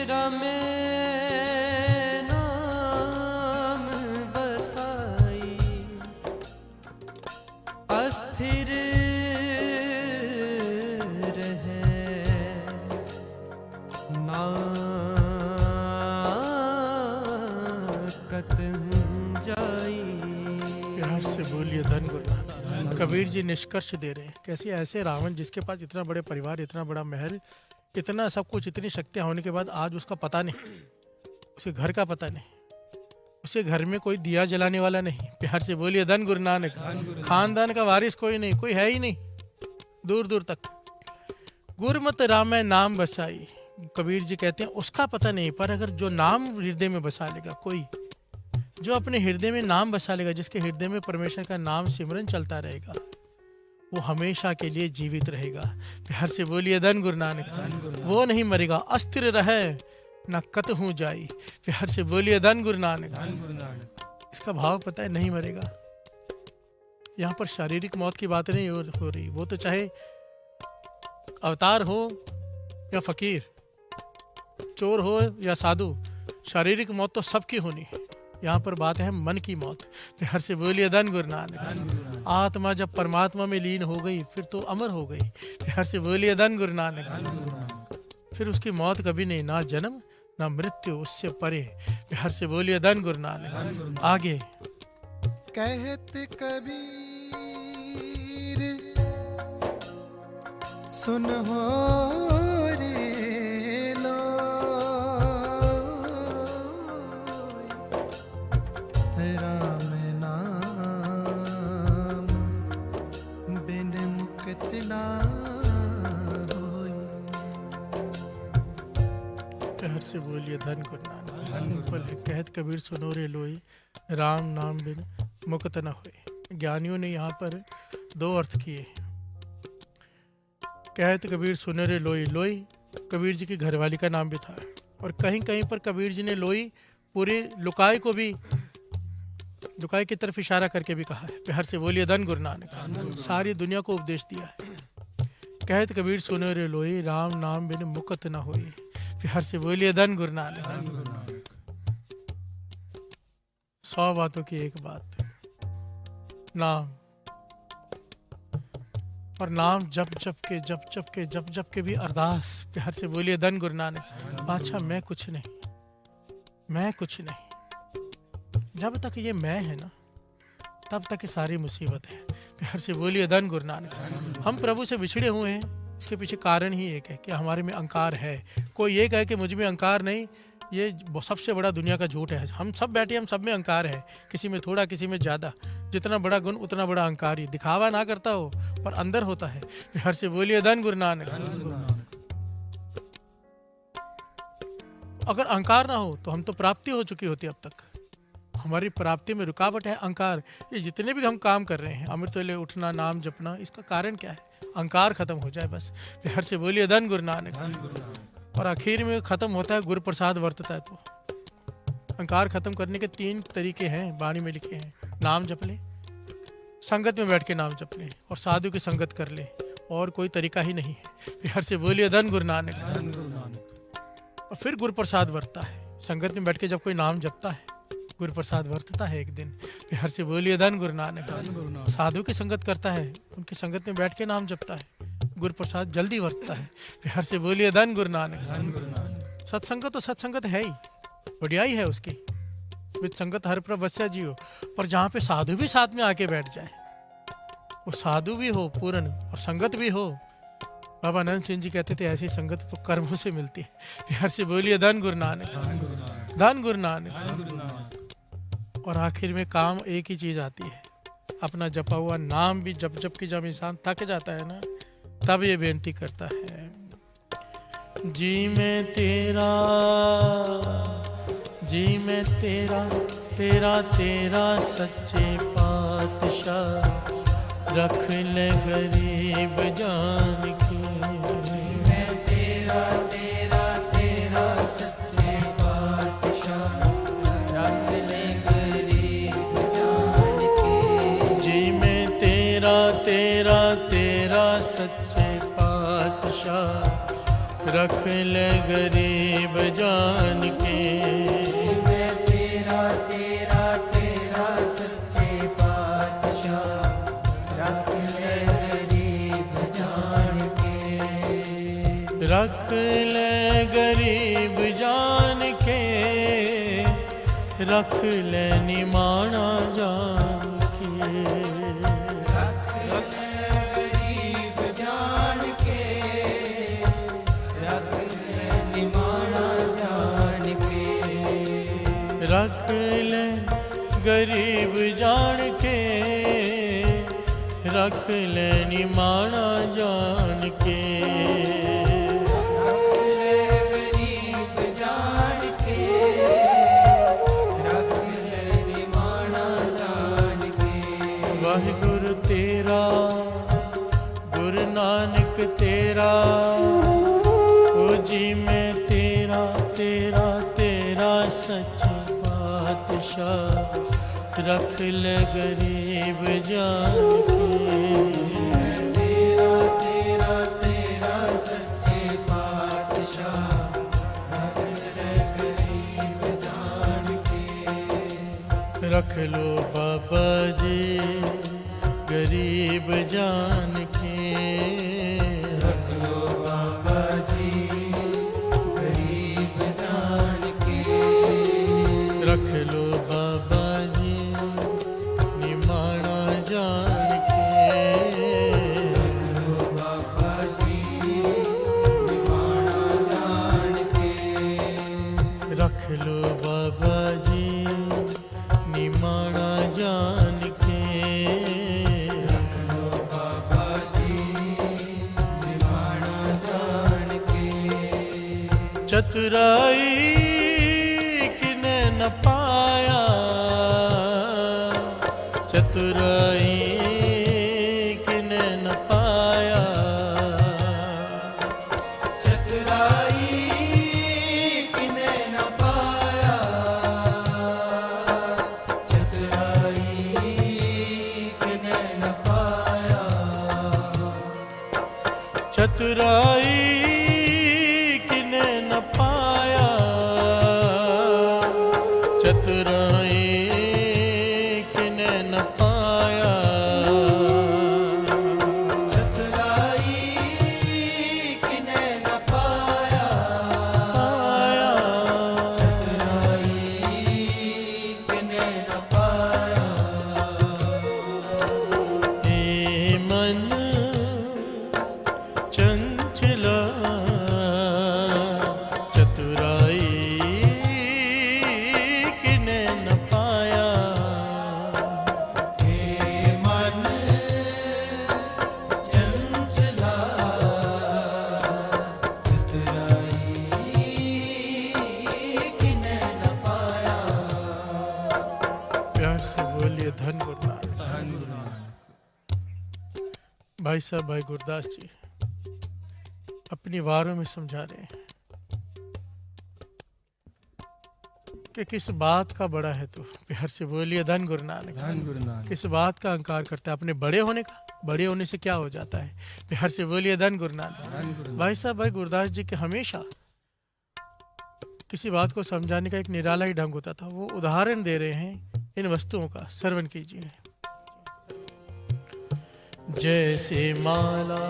रामे नाम बसाई, अस्थिर रहे नाम बोलिए धन गुरु नानक। कबीर जी निष्कर्ष दे रहे हैं कैसे ऐसे रावण जिसके पास इतना बड़े परिवार, इतना बड़ा महल, इतना सब कुछ, इतनी शक्तियाँ होने के बाद आज उसका पता नहीं, उसे घर का पता नहीं, उसे घर में कोई दिया जलाने वाला नहीं। प्यार से बोलिए धन गुरु नानक। खानदान का वारिस कोई नहीं, कोई है ही नहीं दूर दूर तक। गुरमत रामै नाम बसाई, कबीर जी कहते हैं उसका पता नहीं, पर अगर जो नाम हृदय में बसा लेगा, कोई जो अपने हृदय में नाम बसा लेगा, जिसके हृदय में परमेश्वर का नाम सिमरन चलता रहेगा, वो हमेशा के लिए जीवित रहेगा। प्यार से बोलिए धन गुरु नानक। वो नहीं मरेगा, अस्थिर रहे न कतहु जाई। प्यार से बोलिए धन गुरु नानक। इसका भाव पता है, नहीं मरेगा। यहाँ पर शारीरिक मौत की बात नहीं हो रही, वो तो चाहे अवतार हो या फकीर, चोर हो या साधु, शारीरिक मौत तो सबकी होनी है। यहाँ पर बात है मन की मौत। प्यार से बोलिए धन गुरु नानक। आत्मा जब परमात्मा में लीन हो गई फिर तो अमर हो गई। प्यार से बोलिए धन गुरु नानक। फिर उसकी मौत कभी नहीं, ना जन्म ना मृत्यु, उससे परे। प्यार से बोलिए धन गुरु नानक। आगे कहत कबीर सुन हो रे लोय, राम नाम बिन मुक्त ना होय। प्यार से बोलिए धन गुरु नानक। सिंपल है। कहत कबीर सुनो रे लोई, राम नाम बिन मुक्त न होए। ज्ञानियों ने यहाँ पर दो अर्थ किए। कहत कबीर सुनो रे लोई, लोई कबीर जी की घरवाली का नाम भी था, और कहीं कहीं पर कबीर जी ने लोई पूरे लुकाई को भी, लुकाई की तरफ इशारा करके भी कहा है। प्यार से बोलिए धन गुरु नानक। सारी दुनिया को उपदेश दिया है। कहत कबीर सुनो रे लोई, राम नाम बिन मुक्त न होए। प्यार से बोलिए धन गुरु नानक। 100 बातों की एक बात, नाम। और नाम जप जप के भी अरदास। प्यार से बोलिए धन गुरु नानक। बादशाह मैं कुछ नहीं, मैं कुछ नहीं। जब तक ये मैं है ना, तब तक ये सारी मुसीबत है। प्यार से बोलिए धन गुरु नानक। हम प्रभु से बिछड़े हुए हैं, इसके पीछे कारण ही एक है कि हमारे में अहंकार है। कोई ये कहे कि मुझ में अहंकार नहीं, ये सबसे बड़ा दुनिया का झूठ है। हम सब बैठे, हम सब में अहंकार है, किसी में थोड़ा, किसी में ज़्यादा। जितना बड़ा गुण उतना बड़ा अहंकार ही, दिखावा ना करता हो पर अंदर होता है। प्यार से बोलिए धन गुरु नानक। अगर अहंकार ना हो तो हम तो प्राप्ति हो चुकी होती अब तक। हमारी प्राप्ति में रुकावट है अहंकार। ये जितने भी हम काम कर रहे हैं, अमृत वेले उठना, नाम जपना, इसका कारण क्या है? अहंकार खत्म हो जाए बस। प्यार से बोलिए धन गुरु नानक। और आखिर में खत्म होता है गुरु प्रसाद वर्तता है। तो अहंकार खत्म करने के 3 तरीके हैं, वाणी में लिखे हैं। नाम जप ले, संगत में बैठ के नाम जप ले, और साधु की संगत कर ले, और कोई तरीका ही नहीं है। प्यार से बोलिए धन गुरु नानक। और फिर गुरु प्रसाद वर्तता है। संगत में बैठ के जब कोई नाम जपता है, गुरु प्रसाद वर्तता है एक दिन। प्यार से बोलिए धन गुरु नानक। साधु की संगत करता है, उनकी संगत में बैठ के नाम जपता है, गुरु प्रसाद जल्दी वर्तता है। प्यार से बोलिए धन गुरु नानक। सत्संगत तो सत्संगत है ही, बढ़ियाई है उसकी। विद संगत हर प्रवस्या जियो। पर जहाँ पे साधु भी साथ में आके बैठ जाए, वो साधु भी हो पूर्ण और संगत भी हो। बाबा आनंद सिंह जी कहते थे ऐसी संगत तो कर्मों से मिलती है। प्यार से बोलिए धन गुरु नानक। धन गुरु नानक। और आखिर में काम एक ही चीज आती है, अपना जपा हुआ नाम भी जप जप के जब इंसान थक जाता है ना, तब ये बेनती करता है, जी मैं तेरा, जी मैं तेरा, तेरा तेरा सच्चे पातशाह, रख ले गरीब जान के। मैं तेरा तेरा तेरा सच्चे पातशाह, रख ले गरीब जान के। जी मैं तेरा तेरा तेरा सच्चे पातशाह, रख ले गरीब जान के। मैं तेरा तेरा तेरा सच्चे पातशाह, रख ले गरीब जान के। रख ले गरीब जान के, रख ले निमाना जान के। रख लेनी माना जान के। गरीब जान के रख लेनी माना जान के। वाहिगुरु तेरा गुरु नानक तेरा, ओ जी मैं तेरा तेरा तेरा सच्चे पातशाह, रख ले गरीब जान के। तेरा तेरा तेरा सच्चे पातशाह, रख ले गरीब जान के। रख लो बाबा जी गरीब जान के। रख लो बाबा जी गरीब जान के। रख लो बाबा जी निमाणा जान के। रख लो बाबा जी निमाणा जान के। रख लो बाबा जी निमाणा जान के। रख लो बाबा जी निमाणा जान के। चतुराई किने न पाया, चतुराई किने न पाया। चतुराई किने न पाया, चतुराई किने न पाया। चतुराई किने न पाया, चतुराई किने न पाया। चतुराई किने न पाया, पाया। चतुराई किने न पाया। हे मन चंचला, चतुराई किने न पाया। हे मन चंचला, चतुराई किने न पाया। प्यार से बोलिए धन गुरु नानक। धन गुरु नानक। भाई साहब भाई गुरदास जी अपनी वारों में समझा रहे हैं कि किस बात का बड़ा है तू। प्यार से बोलिए धन गुरु नानक। धन गुरु नानक। किस बात का अहंकार करता है अपने बड़े होने का? बड़े होने से क्या हो जाता है? प्यार से बोलिए धन गुरु नानक। धन गुरु भाई साहब भाई गुरदास जी के हमेशा किसी बात को समझाने का एक निराला ही ढंग होता था। वो उदाहरण दे रहे हैं इन वस्तुओं का, श्रवण कीजिए। जैसे माला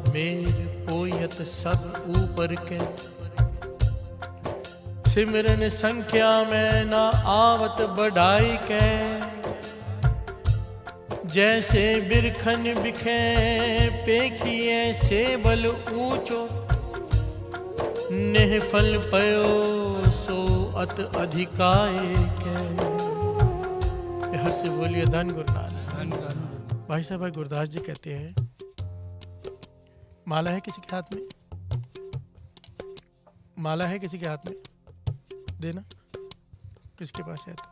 मेर पोयत सब ऊपर के, सिमरन संख्या में ना आवत बढ़ाई के। जैसे बिरखन बिखे पेखिए से बल ऊंचो, नेह फल पयो सो अत अधिकाय के। प्यार से बोलिए धन गुरु नानक। धन गुरु। भाई साहब भाई गुरदास जी कहते हैं माला है किसी के हाथ में, माला है किसी के हाथ में, देना किसके पास है तो।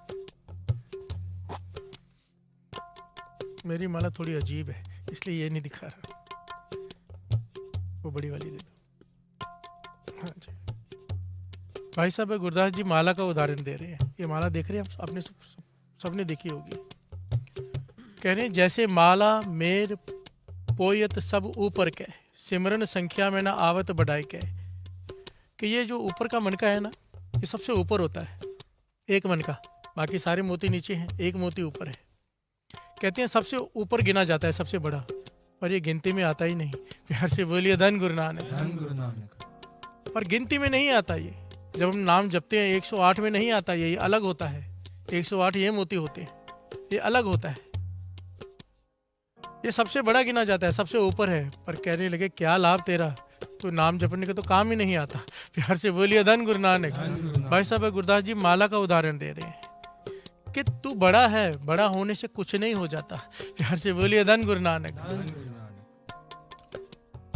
मेरी माला थोड़ी अजीब है इसलिए ये नहीं दिखा रहा, वो बड़ी वाली दे दो। हाँ जी भाई साहब गुरदास जी माला का उदाहरण दे रहे हैं। ये माला देख रहे हैं आपने सबने देखी होगी। कह रहे हैं जैसे माला मेर पोयत सब ऊपर के, सिमरन संख्या में ना आवत बढ़ाई के। कि ये जो ऊपर का मनका है ना, ये सबसे ऊपर होता है, एक मनका, बाकी सारे मोती नीचे हैं, एक मोती ऊपर है। कहते हैं सबसे ऊपर गिना जाता है, सबसे बड़ा, पर ये गिनती में आता ही नहीं। प्यार से बोलिए धन गुरु नानक। धन गुरु नानक। पर गिनती में नहीं आता ये। जब हम नाम जपते हैं 108 में नहीं आता ये अलग होता है। 108 ये मोती होते हैं, ये अलग होता है। ये सबसे बड़ा गिना जाता है, सबसे ऊपर है। पर कहने लगे क्या लाभ तेरा, तो नाम जपने का तो काम ही नहीं आता। प्यार से बोलिए धन गुरु नानक। भाई साहब गुरदास जी माला का उदाहरण दे रहे हैं कि तू बड़ा है, बड़ा होने से कुछ नहीं हो जाता। प्यार से बोलिए धन गुरु नानक। धन गुरु नानक।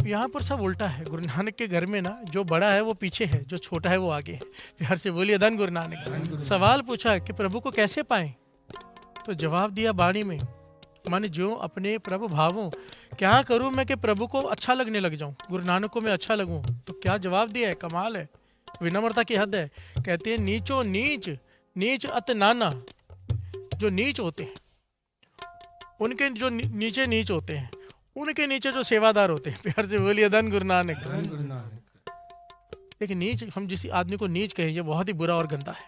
यहाँ पर सब उल्टा है। गुरु नानक के घर में ना जो बड़ा है वो पीछे है, जो छोटा है वो आगे है। प्यार से बोलिए धन गुरु नानक। सवाल पूछा कि प्रभु को कैसे पाएं, तो जवाब दिया वाणी में, माने जो अपने प्रभु भावों, क्या करूं मैं कि प्रभु को अच्छा लगने लग जाऊं, गुरु नानक को मैं अच्छा लगूं। तो क्या जवाब दिया है, कमाल है, विनम्रता की हद है। कहते हैं नीचो नीच, नीच अत नाना। जो नीच होते हैं उनके जो नीचे नीच होते हैं, उनके नीचे जो सेवादार होते हैं। प्यार से बोलिए धन गुरु नानक। धन गुरु नानक। एक नीच, हम जिस आदमी को नीच कहें, ये बहुत ही बुरा और गंदा है।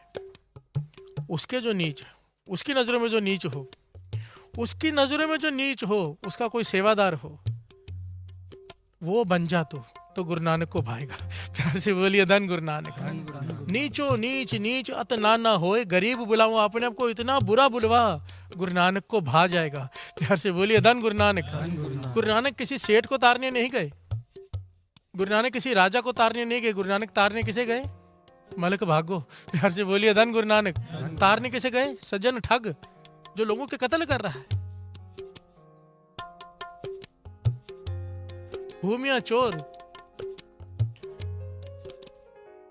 उसके जो नीच, उसकी नज़रों में जो नीच हो, उसकी नज़रों में जो नीच हो, उसका कोई सेवादार हो, वो बन जा तो गुरु नानक को भाएगा। प्यार से बोलिए धन गुरु नानक। धन गुरु नानक। नीचो नीच, नीच अत नाना होए, गरीब बुलाओ अपने आप को इतना बुरा बुलवा, गुरु नानक को भा जाएगा। प्यार से बोलिए धन गुरु नानक। धन गुरु नानक। गुरु नानक किसी सेठ को तारने नहीं गए, गुरु नानक किसी राजा को तारने नहीं गए, गुरु नानक तारने किसे गए, मलक भागो। प्यार से बोलिए धन गुरु नानक। तारने किसे गए, सज्जन ठग, जो लोगों के कत्ल कर रहा है, भूमिया चोर।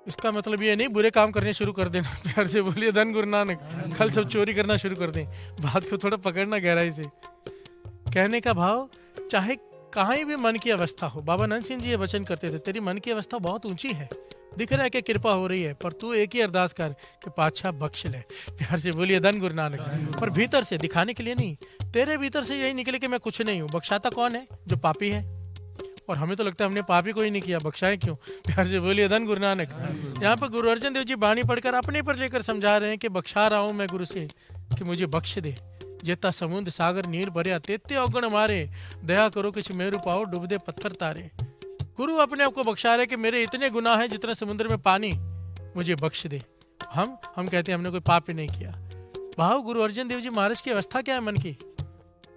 इसका मतलब ये नहीं बुरे काम करने शुरू कर देना। प्यार से बोलिए धन गुरु नानक। कल सब चोरी करना शुरू कर दें। बात को थोड़ा पकड़ना गहराई से। कहने का भाव, चाहे कहीं भी मन की अवस्था हो, बाबा नंद सिंह जी ये वचन करते थे, तेरी मन की अवस्था बहुत ऊंची है, दिख रहा है कि कृपा हो रही है, पर तू एक ही अरदास कर कि पातशाह बख्श ले। प्यार से बोलिए धन गुरु नानक। पर भीतर से, दिखाने के लिए नहीं, तेरे भीतर से यही निकले कि मैं कुछ नहीं हूँ। बख्शाता कौन है, जो पापी है। और हमें तो लगता है हमने पाप ही कोई नहीं किया, बख्शाए क्यों। प्यार से बोलिए धन गुरु नानक। यहाँ पर गुरु अर्जन देव जी बाणी पढ़कर अपने पर लेकर समझा रहे हैं कि बख्शा रहा हूँ मैं गुरु से कि मुझे बख्श दे। जेता समुद्र सागर नीर भरिया, तेते अवगण मारे, दया करो किछ मेरु पाओ, डूबदे पत्थर तारे। गुरु अपने आप को बख्शा रहे कि मेरे इतने गुनाह हैं जितने समुद्र में पानी, मुझे बख्श दे। हम कहते हैं हमने कोई पाप ही नहीं किया। भाव गुरु अर्जन देव जी महाराज की अवस्था क्या है, मन की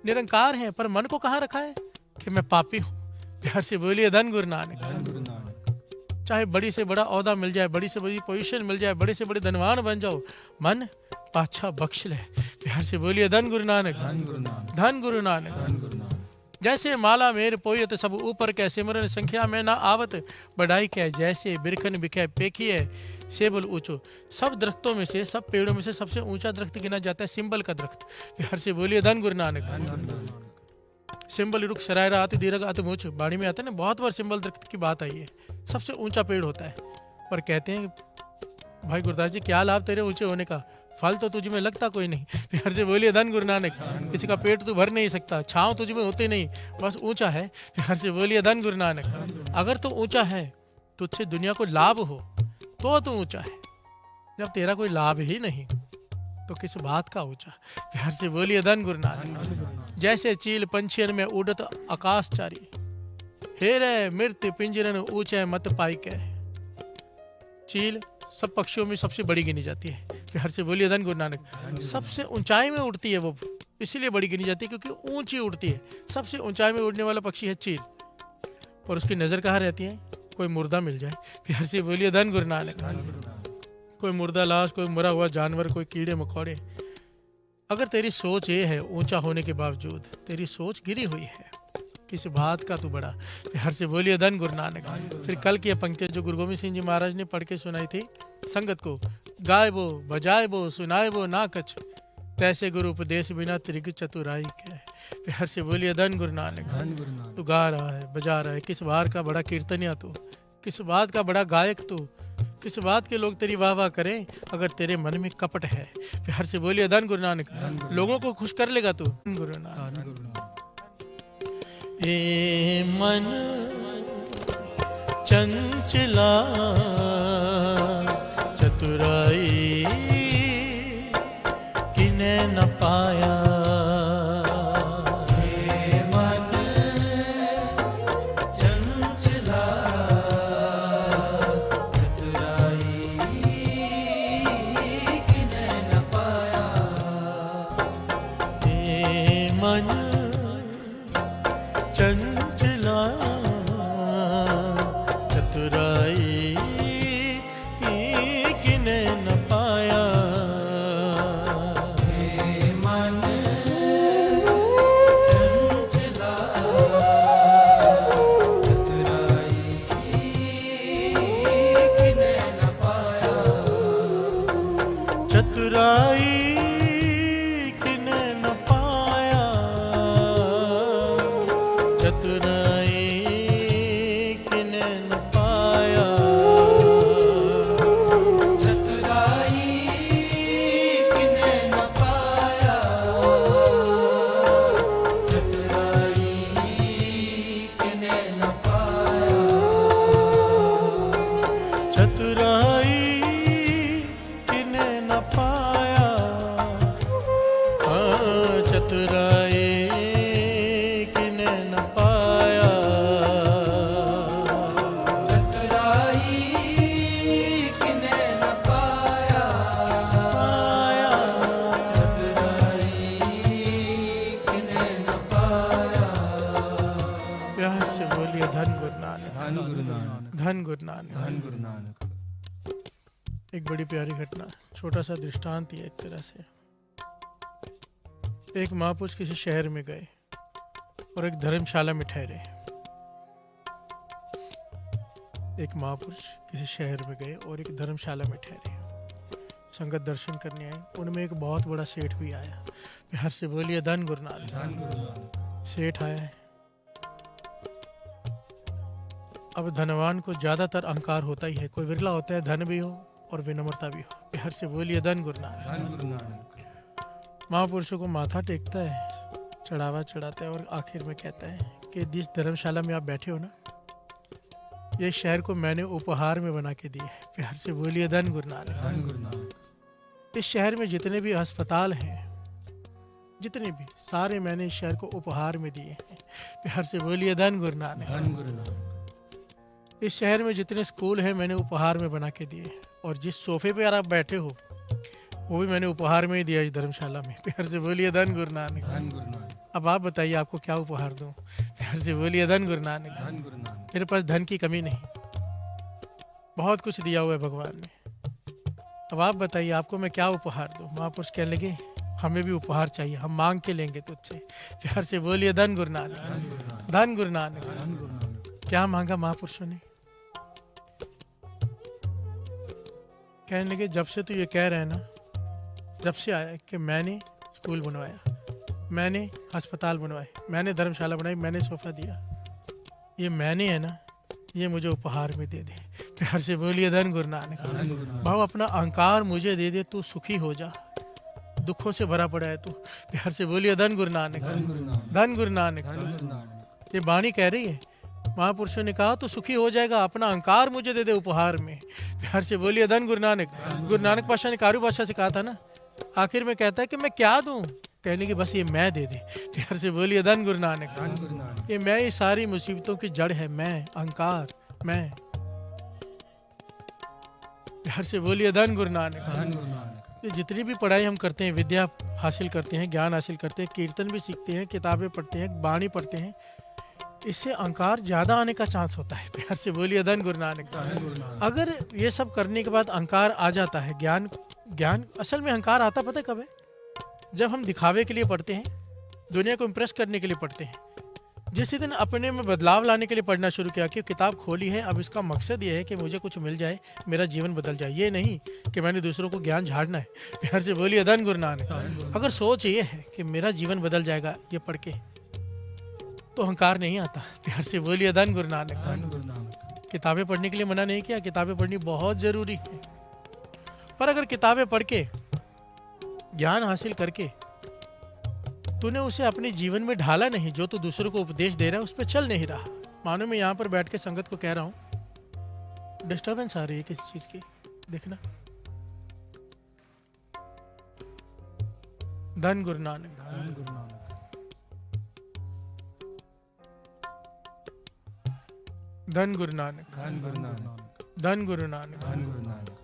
निरंकार है, पर मन को कहाँ रखा है कि मैं पापी हूँ। प्यार से बोलिए धन गुरु नानक। धन गुरु नानक। चाहे बड़ी से बड़ा ओहदा मिल जाए, बड़ी से बड़ी पोजीशन मिल जाए, बड़े से बड़े धनवान बन जाओ, मन पातशाह बख्श ले। प्यार से बोलिए धन गुरु नानक। धन गुरु नानक। धन गुरु नानक। धन गुरु नानक। जैसे माला मेर पोयत सब ऊपर कै, सिमरन संख्या में ना आवत, बढ़ाई कै जैसे बिरखन बिखे पेखिए सेबल ऊंचो। सब दरख्तों में से, सब पेड़ों में से सबसे ऊंचा दरख्त गिना जाता है सिंबल का दरख्त। प्यार से बोलिए धन गुरु नानक। धन गुरु नानक। सिंबल रुख सरायरा आती दीर्घ आती मूछ, बाड़ी में आता है ना, बहुत बार सिंबल दरख्त की बात आई है। सबसे ऊंचा पेड़ होता है, पर कहते हैं भाई गुरदास जी क्या लाभ तेरे ऊंचे होने का, फल तो तुझ में लगता कोई नहीं। प्यार से बोलिए धन गुरु नानक। किसी का पेट तू भर नहीं सकता, छांव तुझ में होते नहीं, बस ऊंचा है। प्यार से बोलिए धन गुरु नानक। अगर तू ऊंचा है, तुझसे दुनिया को लाभ हो तो तू ऊंचा है। जब तेरा कोई लाभ ही नहीं तो किस बात का ऊंचा। प्यार से बोलिए धन गुरु नानक। जैसे चील पंछियन में उड़त आकाशचारी, हेरे मृत्यु पिंजरन ऊंचे मत पाई के। चील सब पक्षियों में सबसे बड़ी गिनी जाती है। प्यार से बोलिए धन गुरु नानक। सबसे ऊंचाई में उड़ती है वो, इसीलिए बड़ी गिनी जाती है क्योंकि ऊंची उड़ती है। सबसे ऊंचाई में उड़ने वाला पक्षी है चील, और उसकी नजर कहाँ रहती है, कोई मुर्दा मिल जाए। प्यार से बोलिए धन गुरु नानक। कोई मुर्दा लाश, कोई मरा हुआ जानवर, कोई कीड़े मकोड़े। अगर तेरी सोच ये है ऊंचा होने के बावजूद तेरी सोच गिरी हुई है, किस बात का तू बड़ा। प्यार से बोलिए धन गुरु नानक। फिर कल की पंक्तियां जो गुरु गोविंद सिंह जी महाराज ने पढ़ के सुनाई थी संगत को, गाय बो बजाए बो सुनाए बो ना कछ, तैसे गुरु उपदेश बिना त्रिग चतुराई के। प्यार से बोलिए धन गुरु नानक। धन गुरु नानक। तू गा रहा है, बजा रहा है, किस बार का बड़ा कीर्तनिया तू, किस बात का बड़ा गायक तू, किस बात के लोग तेरी वाह वाह करें अगर तेरे मन में कपट है। प्यार से बोलिए धन गुरु नानक। लोगों को खुश कर लेगा तू। धन गुरु नानक। धन गुरु नानक। ए मन चंचला चतुराई किने न पाया, चंचला चतुराई चतुराई किने न पाया, चतुराई किने न पाया, चतुराई किने न पाया, चतुराई किने न पाया, चतुराई किने न पाया, हाँ चतुराई किने न पाया, चतुराई किने न पाया, पाया चतुराई किने न पाया। प्यार से बोलिए धन गुरु नानक, धन गुरु नानक, धन गुरु नानक। धन गुरु नानक। एक बड़ी प्यारी घटना, छोटा सा दृष्टांत ही है एक तरह से। एक महापुरुष किसी शहर में गए और एक धर्मशाला में ठहरे। एक महापुरुष किसी शहर में गए और एक धर्मशाला में ठहरे, संगत दर्शन करने आए। उनमें एक बहुत बड़ा सेठ भी आया। प्यार से बोलिए धन गुरु नानक। धन गुरु नानक। सेठ आया है। अब धनवान को ज्यादातर अहंकार होता ही है, कोई विरला होता है धन भी हो और विनम्रता भी हो। प्यार से बोलिए धन गुरु नानक। धन गुरु नानक। महापुरुषों को माथा टेकता है, चढ़ावा चढ़ाता है और आखिर में कहता है कि जिस धर्मशाला में आप बैठे हो ना, ये शहर को मैंने उपहार में बना के दिया है। प्यार से बोलिए धन गुरु नानक। धन गुरु नानक। इस शहर में जितने भी अस्पताल हैं, जितने भी सारे मैंने इस शहर को उपहार में दिए हैं। प्यार से बोलिए धन गुरु नानक। धन गुरु नानक। इस शहर में जितने स्कूल हैं मैंने उपहार में बना के दिए, और जिस सोफे पे आप बैठे हो वो भी मैंने उपहार में ही दिया इस धर्मशाला में। प्यार से बोलिए धन गुरु नानक। धन गुरु नानक। अब आप बताइए आपको क्या उपहार दूं। प्यार से बोलिए धन गुरु नानक। धन गुरु नानक। मेरे पास धन की कमी नहीं, बहुत कुछ दिया हुआ है भगवान ने। अब आप बताइए आपको मैं क्या उपहार दूं। महापुरुष कहने लगे हमें भी उपहार चाहिए, हम मांग के लेंगे तुझसे। प्यार से बोलिए धन गुरु नानक। धन गुरु नानक। धन गुरु नानक। धन गुरु नानक। क्या मांगा महापुरुषों ने? कहने लगे जब से तू ये कह रहे हैं ना, जब से आया कि मैंने स्कूल बनवाया, मैंने अस्पताल बनवाए, मैंने धर्मशाला बनाई, मैंने सोफा दिया, ये मैंने है ना, ये मुझे उपहार में दे दे। प्यार से बोलिए धन गुरु नानक। धन गुरु नानक। भाव अपना अहंकार मुझे दे दे, तू सुखी हो जा, दुखों से भरा पड़ा है तू। प्यार से बोलिए धन गुरु नानक। धन गुरु नानक। धन गुरु नानक। धन गुरु नानक। ये वाणी कह रही है। महापुरुषों ने कहा तो सुखी हो जाएगा, अपना अहंकार मुझे दे दे उपहार में। प्यार से बोलिए धन गुरु नानक। गुरु नानक पातशाह ने कारू बादशाह से कहा था ना, आखिर में कहता है कि मैं क्या दूं, कहने की बस ये मैं दे दे। प्यार से बोलिए धन गुरु नानक। धन गुरु नानक। ये मैं ही सारी मुसीबतों की जड़ है, मैं अहंकार, मैं। प्यार से बोलिए धन गुरु नानक। धन गुरु नानक। ये जितनी भी पढ़ाई हम करते हैं, विद्या हासिल करते हैं, ज्ञान हासिल करते हैं, कीर्तन भी सीखते हैं, किताबें पढ़ते हैं, वाणी पढ़ते हैं, इससे अहंकार ज्यादा आने का चांस होता है। प्यार से बोलिए धन गुरु नानक। धन गुरु नानक। अगर ये सब करने के बाद अहंकार आ जाता है, ज्ञान असल में अहंकार आता पता कब है? जब हम दिखावे के लिए पढ़ते हैं, दुनिया को इम्प्रेस करने के लिए पढ़ते हैं। जिस दिन अपने में बदलाव लाने के लिए पढ़ना शुरू किया कि किताब खोली है, अब इसका मकसद ये है कि मुझे कुछ मिल जाए, मेरा जीवन बदल जाए, ये नहीं कि मैंने दूसरों को ज्ञान झाड़ना है। प्यार से बोलिए धन गुरु नानक। अगर सोच ये है कि मेरा जीवन बदल जाएगा ये पढ़ के, तो अहंकार नहीं आता। प्यार से बोलिए धन गुरु नानक। धन गुरु नानक। किताबें पढ़ने के लिए मना नहीं किया, किताबें पढ़नी बहुत जरूरी है, पर अगर किताबें पढ़ के ज्ञान हासिल करके तूने उसे अपने जीवन में ढाला नहीं, जो तू दूसरों को उपदेश दे रहा है उस पर चल नहीं रहा। मानो मैं यहाँ पर बैठ के संगत को कह रहा हूँ, डिस्टर्बेंस आ रही है किसी चीज की, देखना। धन गुरु नानक। धन गुरु नानक। धन गुरु नानक। धन गुरु नानक। धन गुरु नानक। धन गुरु नानक।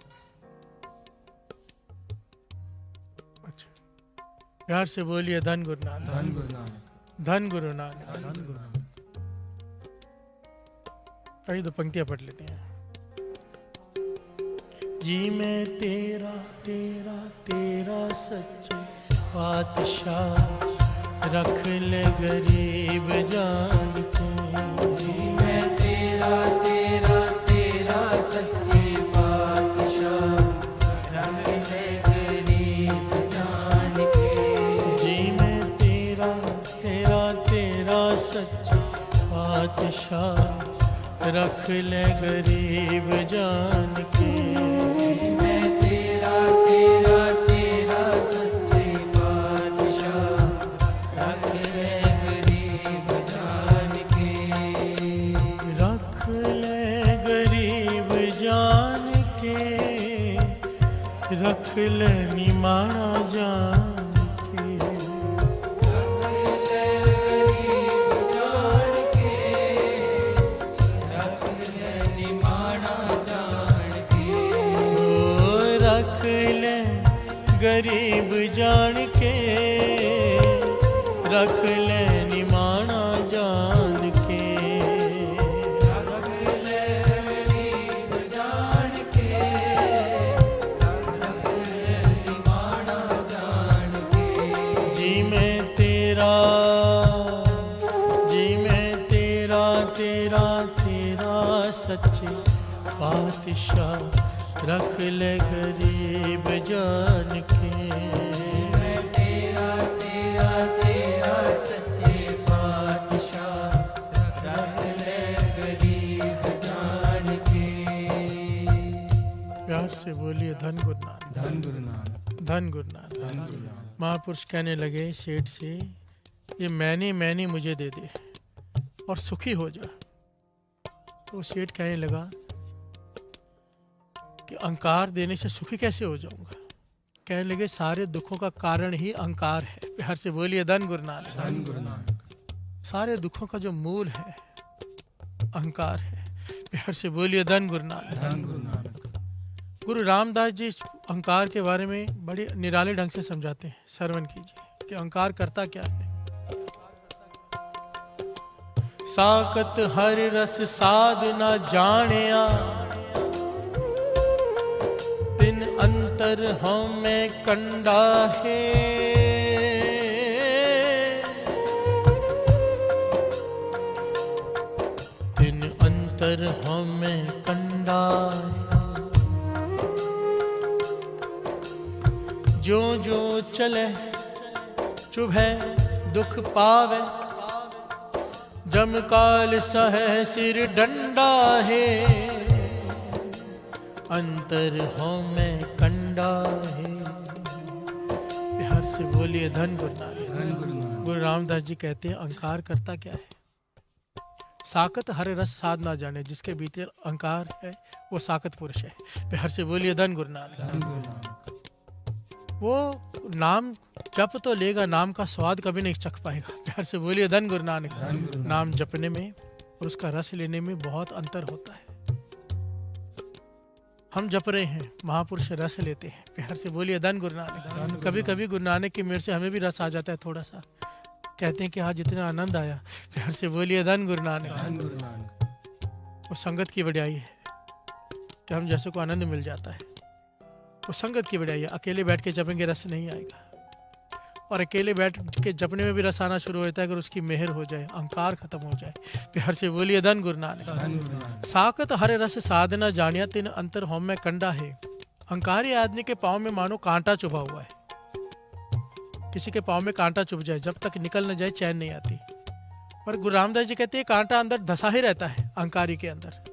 अच्छा, प्यार से बोलिए धन गुरु नानक। धन गुरु नानक। धन गुरु नानक। धन गुरु नानक। कई दो पंक्तियां पढ़ लेते हैं। जी मैं तेरा तेरा तेरा सच्चे पातशाह, रख ले गरीब जान के। जी मैं तेरा तेरा तेरा सच्चे पातशाह, रख ले गरीब पातशाह रख ले गरीब जान के। मैं तेरा तेरा तेरा सच्चे पातशाह रख ले गरीब जान के। रख ले गरीब जान के, रख ले निमाणा जान के। रख ले गरीब जान के, रख ले निमाणा जान के। ओ रख ले गरीब जान के, रख ले निमाणा जान के। रख ले गरीब जान के, रख ले निमाणा जान के। जी मैं तेरा तेरा तेरा सच्चे पातशाह रख ले गरीब जान के। मैं तेरा तेरा तेरा सच्चे पातशाह रख ले गरीब जान के। प्यार से बोलिए धन गुरु नानक, धन गुरु नानक, धन गुरु नानक। धन गुरु नानक। महापुरुष कहने लगे सेठ से, ये मैंने मुझे दे दे और सुखी हो जा। तो सेठ कहने लगा कि अहंकार देने से सुखी कैसे हो जाऊंगा। कहने लगे सारे दुखों का कारण ही अहंकार है। प्यार से बोलिए धन गुरु नानक, धन गुरु नानक। सारे दुखों का जो मूल है अहंकार है। प्यार से बोलिए धन गुरु नानक। धन गुरु नानक। गुरु रामदास जी इस अहंकार के बारे में बड़े निराले ढंग से समझाते हैं। श्रवण कीजिए कि अहंकार करता क्या है। साकत हर रस साध न जानिया, तिन अंतर हमें कंडा है। तिन अंतर हमें कंडा है। जो जो चले चुभे दुख पावे, जम काल सह सिर डंडा है। अंतर हमें कंडा है। बिहार से बोलिए धन गुरु नानक। धन गुरु नानक। गुरु रामदास जी कहते हैं अहंकार करता क्या है। साकत हर रस साध ना जाने, जिसके भीतर अहंकार है वो साकत पुरुष है। बिहार से बोलिए धन गुरु नानक। धन गुरु नानक। वो नाम जप तो लेगा, नाम का स्वाद कभी नहीं चख पाएगा। प्यार से बोलिए धन गुरु नानक। धन गुरु नानक। नाम जपने में और उसका रस लेने में बहुत अंतर होता है। हम जप रहे हैं, महापुरुष रस लेते हैं। प्यार से बोलिए धन गुरु नानक। कभी कभी गुरु नानक की मेरे से हमें भी रस आ जाता है थोड़ा सा। कहते हैं कि हाँ जितना आनंद आया। प्यार से बोलिए धन गुरु नानक। धन गुरु नानक। वो संगत की वड्याई है कि हम जैसे को आनंद मिल जाता है। वो संगत की वड्याई है। अकेले बैठ के जपेंगे रस नहीं आएगा, और अकेले बैठ के जपने में भी रस आना शुरू होता है अगर उसकी मेहर हो जाए, अहंकार खत्म हो जाए। प्यार से बोलिए धन गुरु नानक। धन गुरु नानक। साकत हर रस साधना जानिया, तिन अंतर होम में कंडा है। अहंकारी आदमी के पाँव में मानो कांटा चुभा हुआ है। किसी के पाँव में कांटा चुभ जाए, जब तक निकल न जाए चैन नहीं आती। पर गुरु रामदास जी कहते हैं कांटा अंदर धसा ही रहता है। अहंकारी के अंदर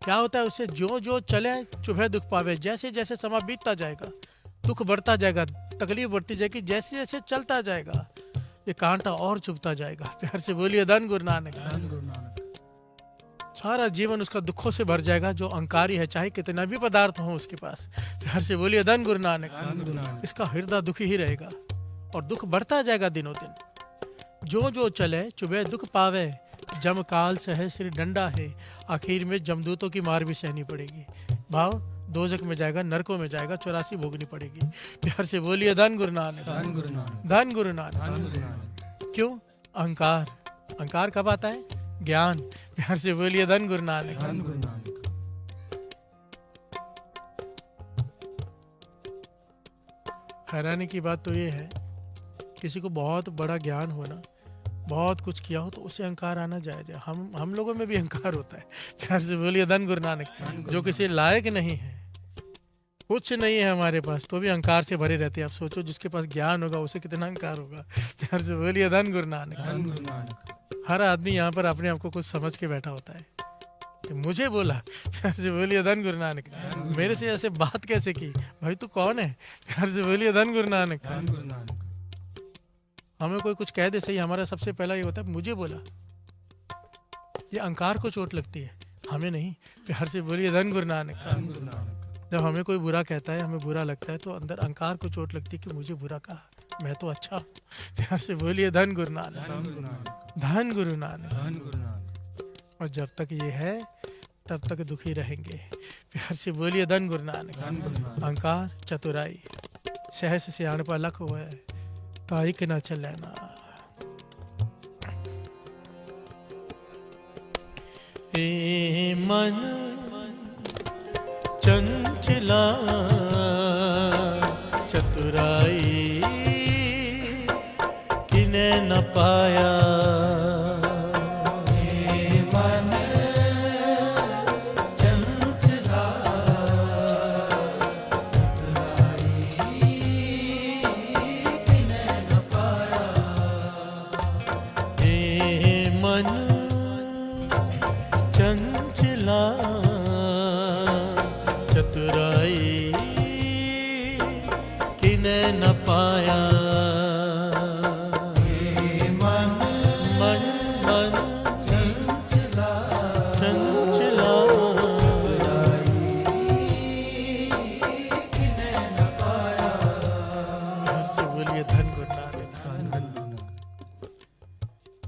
क्या होता है, उससे जो जो चले चुभे दुख पावे। जैसे जैसे समय बीतता जाएगा दुख बढ़ता जाएगा, तकलीफ बढ़ती जाएगी। जैसे जैसे चलता जाएगा ये कांटा और चुभता जाएगा। प्यार से बोलिए धन गुरु नानक। धन गुरु नानक। सारा जीवन उसका दुखों से भर जाएगा। जो अहंकारी है चाहे कितना भी पदार्थ हो उसके पास, प्यार से बोलिए धन गुरु नानक। धन गुरु नानक। इसका हृदय दुखी ही रहेगा और दुख बढ़ता जाएगा दिनों दिन। जो जो चले चुभे दुख पावे, जम काल सह सिर डंडा है। आखिर में जमदूतों की मार भी सहनी पड़ेगी। भाव दोजक में जाएगा, नरकों में जाएगा, 84 भोगनी पड़ेगी। प्यार से बोलिए धन गुरु नानक। धन गुरु नानक। धन गुरु नानक। धन गुरु नानक। क्यों? अहंकार। अहंकार कब आता है? ज्ञान। प्यार से बोलिए धन गुरु नानक। धन गुरु नानक। हैरानी की बात तो ये है, किसी को बहुत बड़ा ज्ञान हो ना, बहुत कुछ किया हो तो उसे अहंकार आना जायज है। हम लोगों में भी अहंकार होता है। प्यार से बोलिए धन गुरु नानक। जो किसी लायक नहीं है, कुछ नहीं है हमारे पास, तो भी अहंकार से भरे रहते हैं। आप सोचो जिसके पास ज्ञान होगा उसे कितना अहंकार होगा। प्यार से बोलिए धन गुरु नानक। धन गुरु नानक। हर आदमी यहाँ पर अपने आप को कुछ समझ के बैठा होता है कि मुझे बोला, प्यार से बोलिए धन गुरु नानक। मेरे से ऐसे बात कैसे की? भाई तू कौन है? प्यार से बोलिए धन गुरु नानक। धन गुरु नानक। हमें कोई कुछ कह दे सही, हमारा सबसे पहला ये होता है मुझे बोला। ये अहंकार को चोट लगती है, हमें नहीं। प्यार से बोलिए धन गुरु नानक। धन गुरु नानक। जब हमें कोई बुरा कहता है, हमें बुरा लगता है, तो अंदर अहंकार को चोट लगती है कि मुझे बुरा कहा, मैं तो अच्छा हूँ। प्यार से बोलिए धन गुरु नानक। धन गुरु नानक। धन गुरु नानक। धन गुरु नानक। और जब तक ये है तब तक दुखी रहेंगे। प्यार से बोलिए धन गुरु नानक। धन गुरु नानक। अहंकार चतुराई सहस सियाण पर लख हुआ है, ताई के ना चले ना। ए मन चंचला चतुराई किने न पाया। चंचला चतुराई किने न पाया। मन मन मन चंचला चंचला किने न पाया। घर से बोलिए धन गुरु नानक। धन गुरु नानक।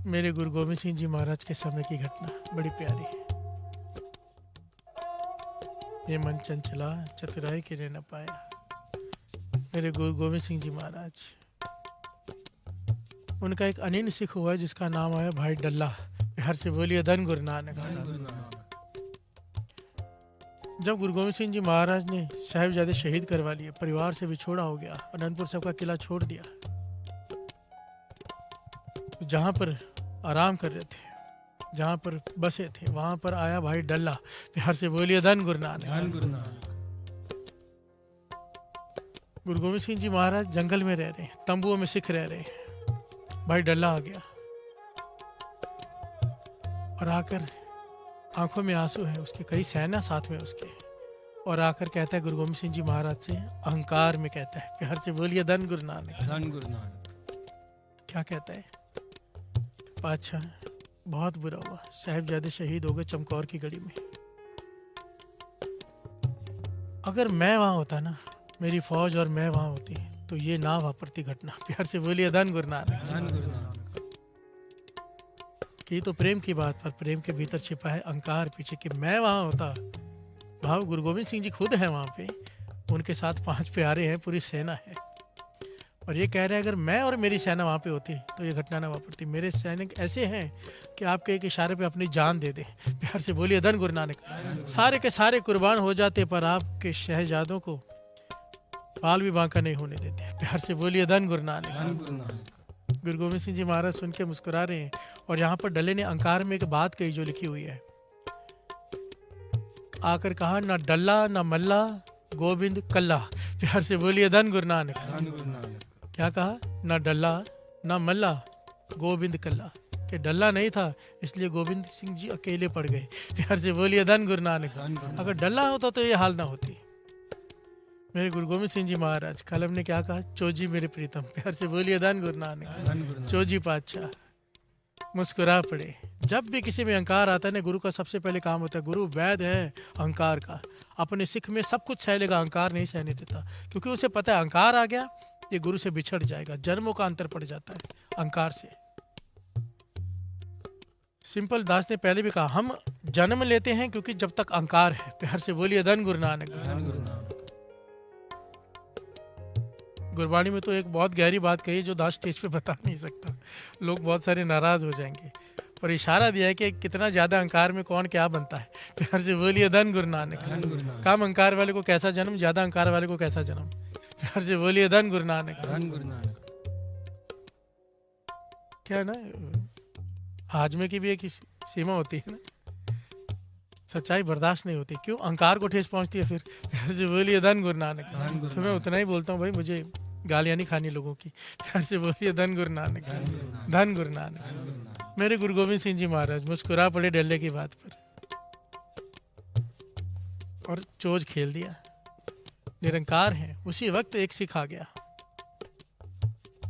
मेरे गुरु गोविंद सिंह जी महाराज के समय की घटना बड़ी प्यारी है। ये मन चंचला चतुराई किने न पाया। मेरे गुरु गोविंद सिंह जी महाराज, उनका एक अनिन सिख हुआ जिसका नाम है भाई डल्ला। बिहार से बोलिए धन गुरु नानक। धन गुरु नानक। जब गुरु गोविंद सिंह जी महाराज ने साहिबजादे शहीद करवा लिए, परिवार से बिछोड़ा हो गया, अनंतपुर साहब का किला छोड़ दिया, तो जहाँ पर आराम कर रहे थे, जहाँ पर बसे थे, वहाँ पर आया भाई डल्ला। बिहार से बोलिए धन गुरु नानक। धन गुरु नानक। गुरु गोविंद सिंह जी महाराज जंगल में रह रहे हैं, तंबुओं में सिख रह रहे हैं। भाई डल्ला आ गया और आकर, आंखों में आंसू है उसके, कई सेना साथ में उसके, और आकर कहता है गुरु गोविंद सिंह जी महाराज से, अहंकार में कहता है, प्यार से बोलिए धन गुरु नानक। धन गुरु नानक। क्या कहता है? पातशाह बहुत बुरा हुआ, साहिबजादे शहीद हो गए चमकौर की गढ़ी में। अगर मैं वहां होता ना, मेरी फौज और मैं वहां होती, तो ये ना वापरती घटना। प्यार से बोलिए धन गुरु नानक। धन गुरु नानक। की तो प्रेम की बात, पर प्रेम के भीतर छिपा है अहंकार पीछे, कि मैं वहां होता। भाव गुरु गोविंद सिंह जी खुद हैं वहां पे, उनके साथ 5 प्यारे हैं, पूरी सेना है, और ये कह रहे हैं अगर मैं और मेरी सेना वहाँ पे होती तो ये घटना ना वापरती। मेरे सैनिक ऐसे हैं कि आपके एक इशारे पे अपनी जान दे दें। प्यार से बोलिए धन गुरु नानक। सारे के सारे कुर्बान हो जाते, पर आपके शहजादों को बाल भी बांका नहीं होने देते। प्यार से बोलिए धन गुरु नानक। धन गुरु नानक। गुरु गोविंद सिंह जी महाराज सुन के मुस्कुरा रहे हैं, और यहाँ पर डल्ले ने अहंकार में एक बात कही जो लिखी हुई है। आकर कहा, ना डल्ला ना मल्ला गोविंद कल्ला। प्यार से बोलिए धन गुरु नानक। धन गुरु नानक। क्या कहा? ना डल्ला ना मल्ला गोविंद कल्ला, कि डल्ला नहीं था इसलिए गोविंद सिंह जी अकेले पड़ गए। प्यार से बोलिए धन गुरु नानक। धन गुरु नानक। अगर डल्ला होता तो ये हाल ना होती। मेरे गुरु गोविंद सिंह जी महाराज, कलम ने क्या कहा? चोजी मेरे प्रीतम। प्यार से बोलिए धन गुरु नानक। धन गुरु नानक। चोजी पातशाह मुस्कुरा पड़े। जब भी किसी में अहंकार आता है ना, गुरु का सबसे पहले काम होता है, गुरु वैद है अहंकार का। अपने सिख में सब कुछ सह लेगा, अहंकार नहीं सहने देता, क्योंकि उसे पता है अहंकार आ गया ये गुरु से बिछड़ जाएगा, जन्मों का अंतर पड़ जाता है अहंकार से। सिंपल दास ने पहले भी कहा, हम जन्म लेते हैं क्योंकि जब तक अहंकार है। प्यार से बोलिए धन गुरु नानक। धन गुरु नानक। गुरबाणी में तो एक बहुत गहरी बात कही है जो दास स्टेज पे बता नहीं सकता, लोग बहुत सारे नाराज हो जाएंगे, पर इशारा दिया है कि कितना ज्यादा अहंकार में कौन क्या बनता है। प्यार से बोलिए धन गुरु नानक। धन गुरु नानक। कम अहंकार वाले को कैसा जन्म, ज्यादा अहंकार वाले को कैसा जन्म। प्यार से बोलिए धन गुरु नानक। धन गुरु नानक। क्या है ना, हाजमे की भी एक सीमा होती है ना, सच्चाई बर्दाश्त नहीं होती, क्यों? अहंकार को ठेस पहुंचती है। फिर प्यार से बोलिए धन गुरु नानक। धन गुरु तो मैं उतना ही बोलता हूँ भाई, मुझे गालियाँ नहीं खानी लोगों की। प्यार से बोलिए धन गुरु नानक। नानक। धन गुरु नानक। धन गुरु नानक। मेरे गुरु गोविंद सिंह जी महाराज मुस्कुरा पड़े डल्ले की बात पर और चोज खेल दिया। निरंकार है। उसी वक्त एक सिख आ गया,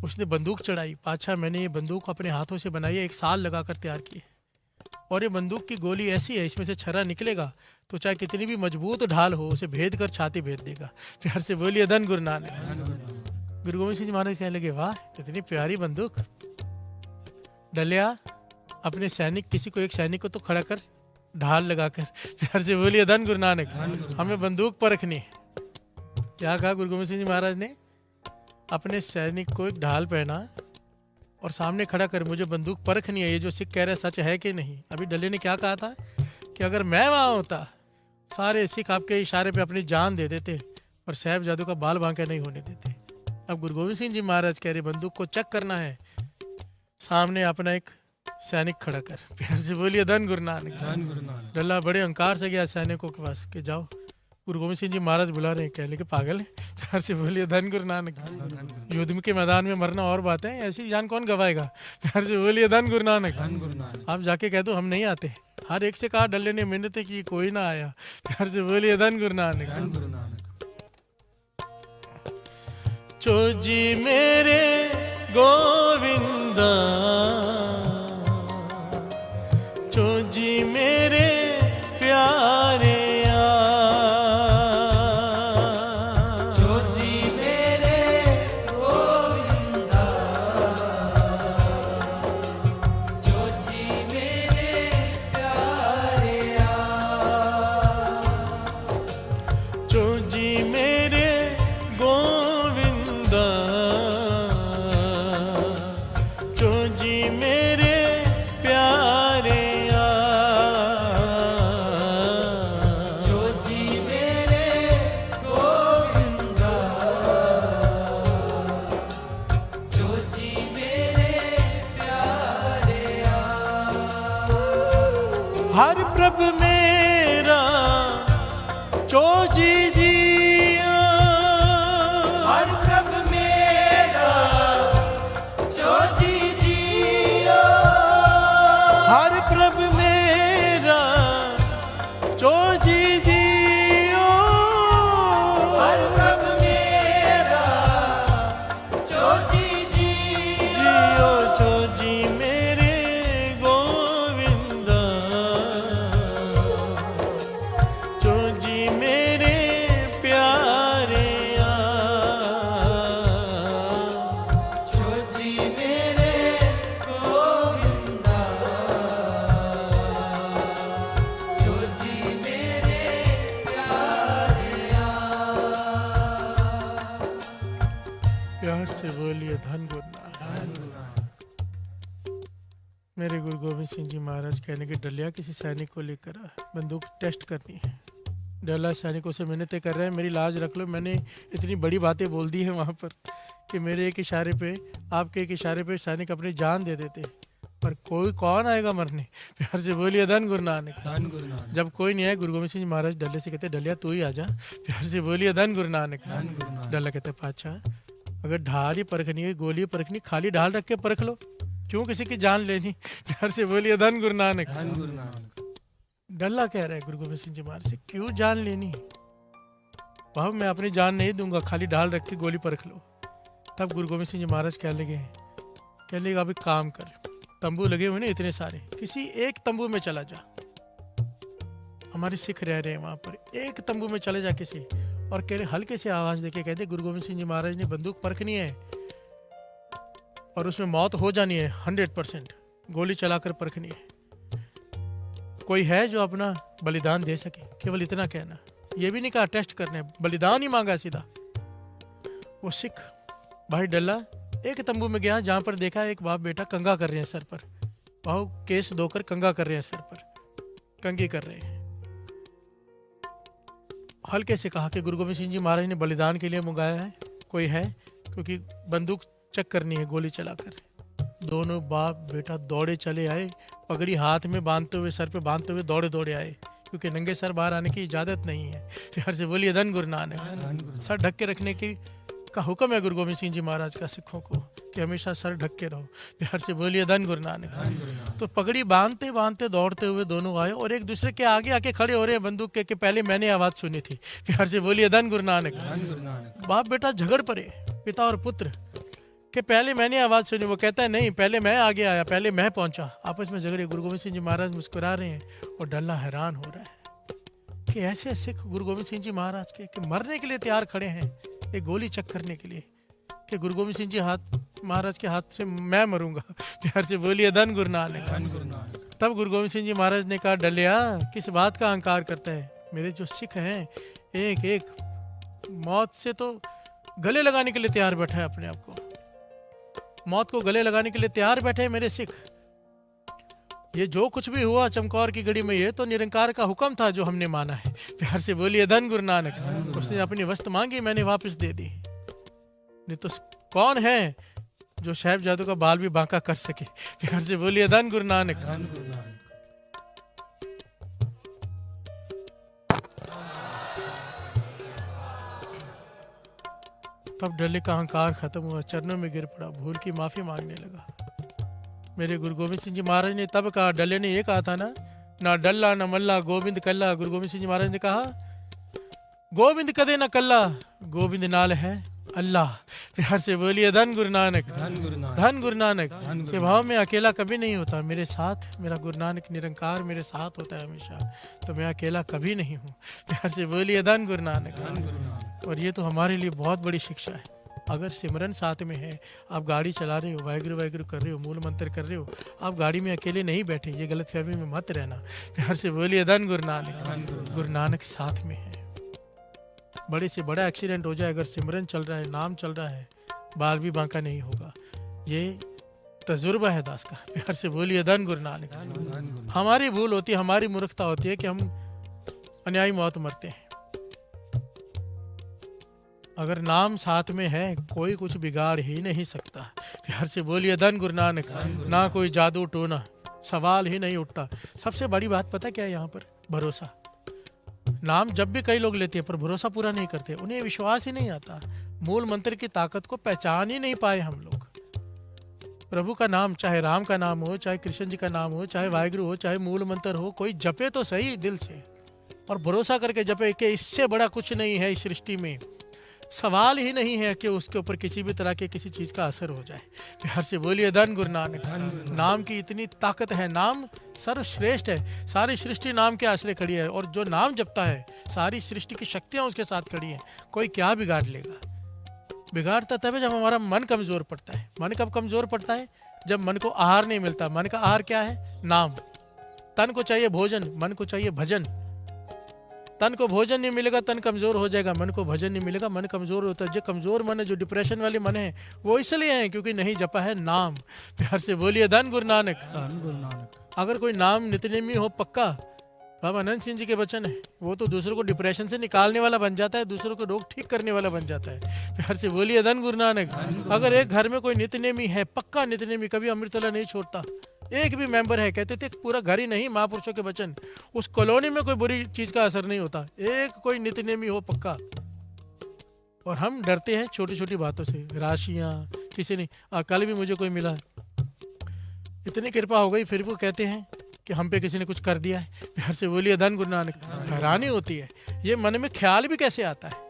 उसने बंदूक चढ़ाई। पाछा मैंने ये बंदूक अपने हाथों से बनाई है, 1 साल लगाकर तैयार की है, और ये बंदूक की गोली ऐसी है, इसमें से छर्रा निकलेगा तो चाहे कितनी भी मजबूत ढाल हो उसे भेद कर छाती भेद देगा। प्यार से बोलिए धन गुरु नानक। गुरु गोविंद सिंह जी महाराज कहने लगे, वाह इतनी प्यारी बंदूक। डलिया अपने सैनिक, किसी को एक सैनिक को तो खड़ा कर ढाल लगाकर। प्यार से बोलिए धन गुरु नानक। हमें बंदूक परखनी है। क्या कहा गुरु गोविंद सिंह जी महाराज ने? अपने सैनिक को एक ढाल पहना और सामने खड़ा कर, मुझे बंदूक परखनी है, ये जो सिख कह रहे सच है कि नहीं। अभी डल्ले ने क्या कहा था कि अगर मैं वहाँ होता सारे सिख आपके इशारे पे अपनी जान दे देते और साहिबजादों का बाल बांका नहीं होने देते। अब गुरु गोविंद सिंह जी महाराज कह रहे बंदूक को चेक करना है, सामने अपना एक सैनिक खड़ा कर। प्यार से बोलिए धन गुरु नानक। धन गुरु नानक। डल्ला बड़े अहंकार से गया सैनिकों के पास कि जाओ, गुरु गोविंद सिंह जी महाराज बुला रहे हैं। कहने के पागल है। प्यार से बोलिए धन गुरु नानक। युद्ध के मैदान में मरना और बात है, ऐसी जान कौन गवाएगा। प्यार से बोलिए धन गुरु नानक। धन गुरु नानक। आप जाके कह दो हम नहीं आते। हर एक से कहा, डल्ले ने मिन्नतें की, कोई ना आया। प्यार से बोलिए धन गुरु नानक। धन गुरु नानक। चोजी मेरे गोविंदा, चोजी मेरे प्यारे, चोजी मेरे गोविंदा, चोजी मेरे प्यारे, चोजी मेरे गोविंदा, चोजी मेरे प्यारे, चोजी मेरे गोविंदा, चोजी मेरे प्यारे, हर प्रभ मेरा चोजी जिया, हर प्रभ मेरा चोजी जिया, हर प्रभ मेरा चोजी जियो, हर प्रभ मेरा चोजी जिया, जियो चोजी मेरे गोविंदा, चोजी मेरे प्यारे, चोजी मेरे गोविंदा, चोजी मेरे प्यारे, प्यार से बोलिए धन गुरु नानक। धन गुरु नानक। मेरे गुरु गोविंद सिंह जी महाराज कहने के, डलिया किसी सैनिक को लेकर आ, बंदूक टेस्ट करनी है। डल्ला सैनिकों से मिन्नतें कर रहे हैं, मेरी लाज रख लो, मैंने इतनी बड़ी बातें बोल दी है वहाँ पर कि मेरे एक इशारे पे, आपके एक इशारे पे सैनिक अपनी जान दे देते, पर कोई कौन आएगा मरने। प्यार से बोलिए धन गुरु नानक। धन गुरु नानक। जब कोई नहीं आया, गुरु गोविंद सिंह जी महाराज डल्ले से कहते, डलिया तू ही आ जा। प्यार से बोलिए धन गुरु नानक। धन गुरु नानक। डल्ला कहते, पाछा अगर ढाल ही परखनी है, गोली ही परखनी, खाली ढाल रख के परख लो, क्यों किसी की जान लेनी। प्यार से बोलिए धन गुरु नानक। धन गुरु नानक। डल्ला कह रहा है गुरु गोविंद सिंह जी महाराज से, क्यों जान लेनी। बाबू मैं अपनी जान नहीं दूंगा, खाली ढाल रख के गोली परख लो। तब गुरु गोविंद सिंह जी महाराज कहने लगे अभी काम कर, तंबू लगे हुए ना इतने सारे, किसी एक तंबू में चला जा। हमारे सिख रह रहे हैं वहां पर, एक तंबू में चले जा किसी, और कह रहे हल्के से आवाज देके कहते, गुरु गोविंद सिंह जी महाराज ने बंदूक परखनी है और उसमें मौत हो जानी है 100%, गोली चलाकर परखनी है। कोई है जो अपना बलिदान दे सके? केवल इतना कहना, ये भी नहीं कहा टेस्ट करने, बलिदान ही मांगा सीधा। वो सिख भाई डल्ला एक तंबू में गया जहां पर देखा एक बाप बेटा कंगा कर रहे हैं सर पर, भाव केस धोकर कंगा कर रहे हैं सर पर, कंगी कर रहे हैं। हल्के से कहा कि गुरु गोविंद सिंह जी महाराज ने बलिदान के लिए मंगाया है, कोई है? क्योंकि बंदूक चेक करनी है गोली चलाकर। दोनों बाप बेटा दौड़े चले आए, पगड़ी हाथ में बांधते हुए, सर पे बांधते हुए दौड़े दौड़े आए, क्योंकि नंगे सर बाहर आने की इजाजत नहीं है। प्यार से बोलिए धन गुरु नानक। धन गुरु। सर ढक के रखने की का हुक्म है गुरु गोविंद सिंह जी महाराज का सिखों को। कि हमेशा सर ढक के रहो। प्यार से बोलिए धन गुरु नानक। धन गुरु नानक। तो पगड़ी बांधते बांधते दौड़ते हुए दोनों आए और एक दूसरे के आगे आके खड़े हो रहे हैं बंदूक के कि पहले मैंने आवाज़ सुनी थी। प्यार से बोलिए धन गुरु नानक। धन गुरु नानक। बाप बेटा झगड़ पड़े, पिता और पुत्र, कि पहले मैंने आवाज़ सुनी। वो कहता है नहीं, पहले मैं आगे आया, पहले मैं पहुंचा। आपस में झगड़े। गुरु गोविंद सिंह जी महाराज मुस्कुरा रहे हैं और डल्ला हैरान हो रहा है कि ऐसे सिख गुरु गोविंद सिंह जी महाराज के कि मरने के लिए तैयार खड़े हैं, एक गोली चेक करने के लिए कि गुरु गोविंद सिंह जी महाराज के हाथ से मैं मरूंगा। प्यार से बोलिए धन गुरु नानक। धन गुरु नानक। तब गुरु गोविंद सिंह जी महाराज ने कहा, डलिया किस बात का अहंकार करता है? मेरे जो सिख हैं एक एक मौत से तो गले लगाने के लिए तैयार बैठा है, अपने आप को मौत को गले लगाने के लिए तैयार बैठे हैं मेरे सिख। ये जो कुछ भी हुआ चमकौर की गढ़ी में, ये तो निरंकार का हुक्म था जो हमने माना है। प्यार से बोलिए धन गुरु नानक। उसने अपनी वस्तु मांगी, मैंने वापस दे दी। नहीं तो कौन है जो साहिबजादों का बाल भी बांका कर सके? प्यार से बोलिए धन गुरु नानक। धन गुरु नानक। तब डल्ले का अहंकार खत्म हुआ, चरणों में गिर पड़ा, भूल की माफी मांगने लगा। मेरे गुरु गोविंद सिंह जी महाराज ने तब कहा, डल्ले ने ये कहा था ना डल्ला न मल्ला गोविंद कल्ला। गुरु गोविंद सिंह जी महाराज ने कहा, गोविंद कदे न कल्ला, गोविंद नाल है अल्लाह। प्यार से बोलिए धन गुरु नानक। धन गुरु नानक। धन गुरु नानक। धन गुरु के भाव में अकेला कभी नहीं होता, मेरे साथ मेरा गुरु नानक निरंकार मेरे साथ होता है हमेशा, तो मैं अकेला कभी नहीं हूँ। प्यार से बोलिए धन गुरु नानक। धन गुरु नानक। और ये तो हमारे लिए बहुत बड़ी शिक्षा है। अगर सिमरन साथ में है, आप गाड़ी चला रहे हो, वाहिगुरु वाहिगुरु कर रहे हो, मूल मंत्र कर रहे हो, आप गाड़ी में अकेले नहीं बैठे, ये गलत फहमी में मत रहना। प्यार से बोलिए धन गुरु नानक। धन गुरु नानक। गुरु नानक साथ में है। बड़े से बड़ा एक्सीडेंट हो जाए, अगर सिमरन चल रहा है, नाम चल रहा है, बाल भी बांका नहीं होगा। ये तजुर्बा है दास का। प्यार से बोलिए धन गुरु नानक। धन गुरु। हमारी भूल होती है, हमारी मूर्खता होती है कि हम अन्यायी मौत मरते हैं। अगर नाम साथ में है, कोई कुछ बिगाड़ ही नहीं सकता। प्यार से बोलिए धन गुरु नानक। ना कोई जादू टोना, सवाल ही नहीं उठता। सबसे बड़ी बात पता क्या है यहाँ पर? भरोसा। नाम जब भी कई लोग लेते हैं पर भरोसा पूरा नहीं करते, उन्हें विश्वास ही नहीं आता। मूल मंत्र की ताकत को पहचान ही नहीं पाए हम लोग। प्रभु का नाम, चाहे राम का नाम हो, चाहे कृष्ण जी का नाम हो, चाहे वाहिगुरु हो, चाहे मूल मंत्र हो, कोई जपे तो सही दिल से और भरोसा करके जपे कि इससे बड़ा कुछ नहीं है इस सृष्टि में। सवाल ही नहीं है कि उसके ऊपर किसी भी तरह के किसी चीज़ का असर हो जाए। प्यार से बोलिए धन गुरु नानक। नाम की इतनी ताकत है, नाम सर्वश्रेष्ठ है। सारी सृष्टि नाम के आश्रय खड़ी है और जो नाम जपता है, सारी सृष्टि की शक्तियाँ उसके साथ खड़ी हैं। कोई क्या बिगाड़ लेगा? बिगाड़ता तब है जब हमारा मन कमज़ोर पड़ता है। मन कब कमज़ोर पड़ता है? जब मन को आहार नहीं मिलता। मन का आहार क्या है? नाम। तन को चाहिए भोजन, मन को चाहिए भजन। तन को भोजन नहीं मिलेगा, तन कमज़ोर हो जाएगा। मन को भजन नहीं मिलेगा, मन कमज़ोर होता है। जो कमज़ोर मन है, जो डिप्रेशन वाले मन है, वो इसलिए हैं क्योंकि नहीं जपा है नाम। प्यार से बोलिए धन गुरु नानक। धन गुरु नानक। अगर कोई नाम नित्यनेमी हो पक्का, बाबा अनंत सिंह जी के वचन है, वो तो दूसरों को डिप्रेशन से निकालने वाला बन जाता है, दूसरों को रोग ठीक करने वाला बन जाता है। प्यार से बोलिए धन गुरु नानक। अगर एक घर में कोई नित्यनेमी है, पक्का नित्यनेमी, कभी अमृतला नहीं छोड़ता, एक भी मेंबर है, कहते थे पूरा घर ही नहीं, महापुरुषों के वचन, उस कॉलोनी में कोई बुरी चीज का असर नहीं होता। एक कोई नित्यनेमी हो पक्का। और हम डरते हैं छोटी छोटी बातों से, राशियां किसी ने, कल भी मुझे कोई मिला, इतनी कृपा हो गई, फिर वो कहते हैं कि हम पे किसी ने कुछ कर दिया है। प्यार से बोलिए धन गुरु नानक। हैरानी होती है, ये मन में ख्याल भी कैसे आता है?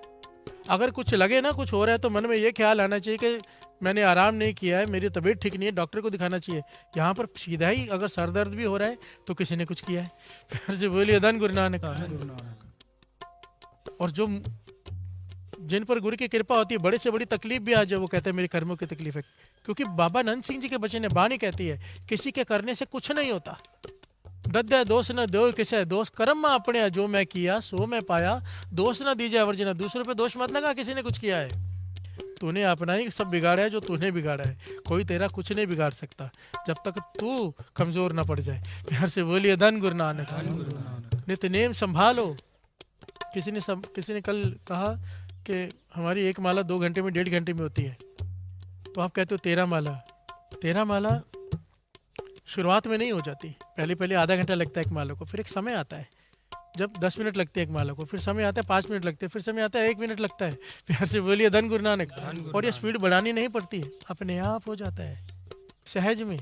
अगर कुछ लगे ना कुछ हो रहा है तो मन में ये ख्याल आना चाहिए कि मैंने आराम नहीं किया है, मेरी तबीयत ठीक नहीं है, डॉक्टर को दिखाना चाहिए। यहाँ पर सीधा ही अगर सर दर्द भी हो रहा है तो किसी ने कुछ किया है। प्यार से बोलिए धन गुरु नानक। धन गुरु नानक। और जो जिन पर गुरु की कृपा होती है, बड़े से बड़ी तकलीफ भी आ जाए, वो कहते हैं मेरे कर्मों की तकलीफ है। क्योंकि बाबा नंद सिंह जी के वचन है, बानी कहती है किसी के करने से कुछ नहीं होता। दद्दा दोष न दो किसे, दोष कर्म में अपने, जो मैं किया सो मैं पाया, दोष न दीजिए वर्जना। दूसरों पे दोष मत लगा, किसी ने कुछ किया है, तूने अपना ही सब बिगाड़ा है, जो तूने बिगाड़ा है। कोई तेरा कुछ नहीं बिगाड़ सकता जब तक तू कमजोर ना पड़ जाए। प्यार से बोलिए धन गुरु नानक। धन गुरु नानक। नित्यनेम संभालो। किसी ने कल कहा कि हमारी एक माला 2 घंटे में 1.5 घंटे में होती है, तो आप कहते हो 13 माला शुरुआत में नहीं हो जाती, पहले आधा घंटा लगता है एक माला को, फिर एक समय आता है जब 10 मिनट लगते हैं एक माला को, फिर समय आता है 5 मिनट लगते हैं, फिर समय आता है 1 मिनट लगता है। प्यार से बोलिए धन गुरु नानक। और ये स्पीड बढ़ानी नहीं पड़ती है, अपने आप हो जाता है सहज में।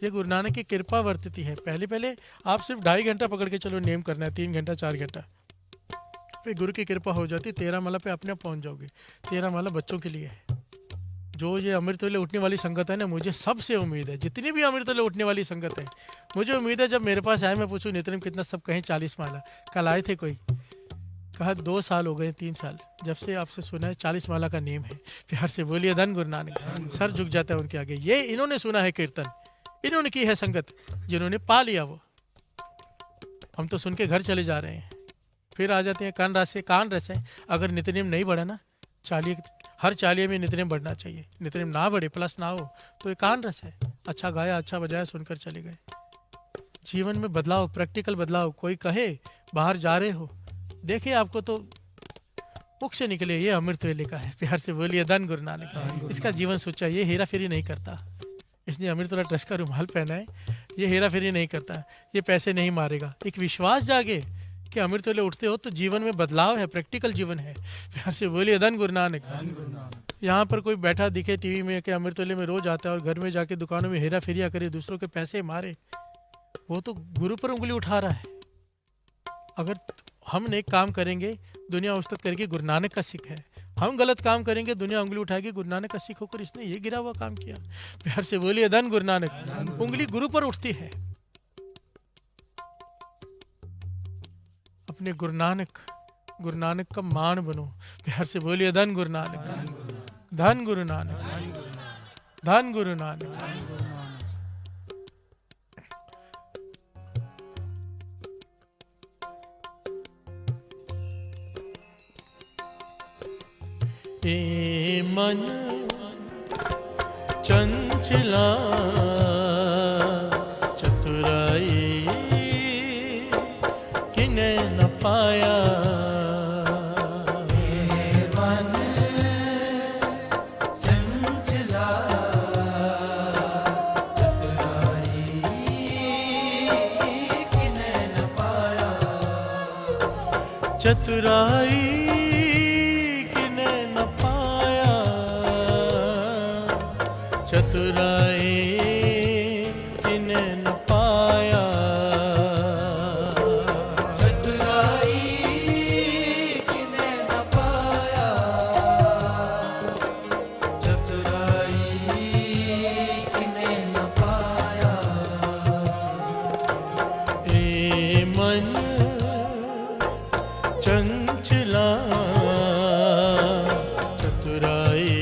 ये गुरु नानक की कृपा वर्तती है। पहले पहले आप सिर्फ 2.5 घंटा पकड़ के चलो, नेम करना है 3 घंटा 4 घंटा, फिर गुरु की कृपा हो जाती, 13 माला पे अपने आप पहुंच जाओगे। 13 माला बच्चों के लिए है। जो ये अमृत वेले उठने वाली संगत है ना, मुझे सबसे उम्मीद है, जितनी भी अमृत वेले उठने वाली संगत है, मुझे उम्मीद है जब मेरे पास आए मैं पूछूं नितिन कितना, सब कहें 40 माला। कल आए थे कोई, कहा 2 साल हो गए 3 साल जब से आपसे सुना है 40 माला का नेम है। प्यार से बोलिए धन गुरु नानक। सर झुक जाता है उनके आगे। ये इन्होंने सुना है कीर्तन, इन्होंने की है संगत, जिन्होंने पा लिया वो। हम तो सुन के घर चले जा रहे हैं, फिर आ जाते हैं कान रस है। अगर नित्यनेम नहीं बढ़ा ना, 40 हर 40 में नित्यनेम बढ़ना चाहिए। नित्यनेम ना बढ़े, प्लस ना हो, तो ये कान रस है। अच्छा गाया, अच्छा बजाया, सुनकर चले गए। जीवन में बदलाव, प्रैक्टिकल बदलाव। कोई कहे बाहर जा रहे हो, देखिए आपको तो मुख से निकले ये अमृत वेले का है। प्यार से बोलिए धन गुरु नानक। इसका जीवन सोचा, ये हेरा फेरी नहीं करता। इसने अमृत वाला ट्रस्ट का रुमाल पहना है, ये हेरा फेरी नहीं करता, ये पैसे नहीं मारेगा। एक विश्वास जागे कि अमृत वेले उठते हो तो जीवन में बदलाव है, प्रैक्टिकल जीवन है। प्यार से बोलिए धन गुरु नानक। यहाँ पर कोई बैठा दिखे टीवी में कि अमृत वेले में रोज आता है और घर में जाके दुकानों में हेरा फेरिया करे, दूसरों के पैसे मारे, वो तो गुरु पर उंगली उठा रहा है। अगर हम नेक काम करेंगे, दुनिया उस्तत करेगी, गुरु नानक का सिख है। हम गलत काम करेंगे, दुनिया उंगली उठाएगी, गुरु नानक का सिख होकर इसने ये गिरा हुआ काम किया। प्यार से बोलिए धन गुरु नानक। उंगली गुरु पर उठती है। अपने गुरु नानक का मान बनो। प्यार से बोलिए धन गुरु नानक। धन गुरु नानक। धन गुरु नानक। ए मन चंचला चतुराई किने न पाया। हे मन चंचला चतुराई किने न पाया। चतुराई चतुराई किने न पाया। चतुराई किने न पाया। चतुराई किने न पाया। ए मन चंचला चतुराई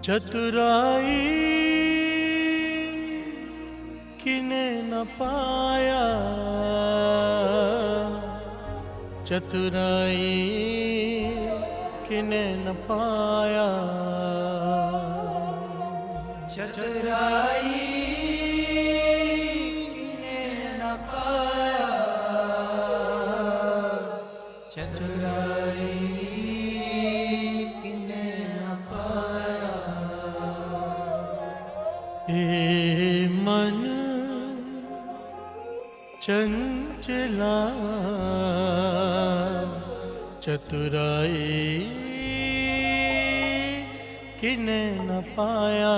चतुराई किने न पाया। चतुराई किने न पाया। चतुराई किने न पाया, चतुराई किने न पाया। ए मन चंचला चतुराई किने न पाया।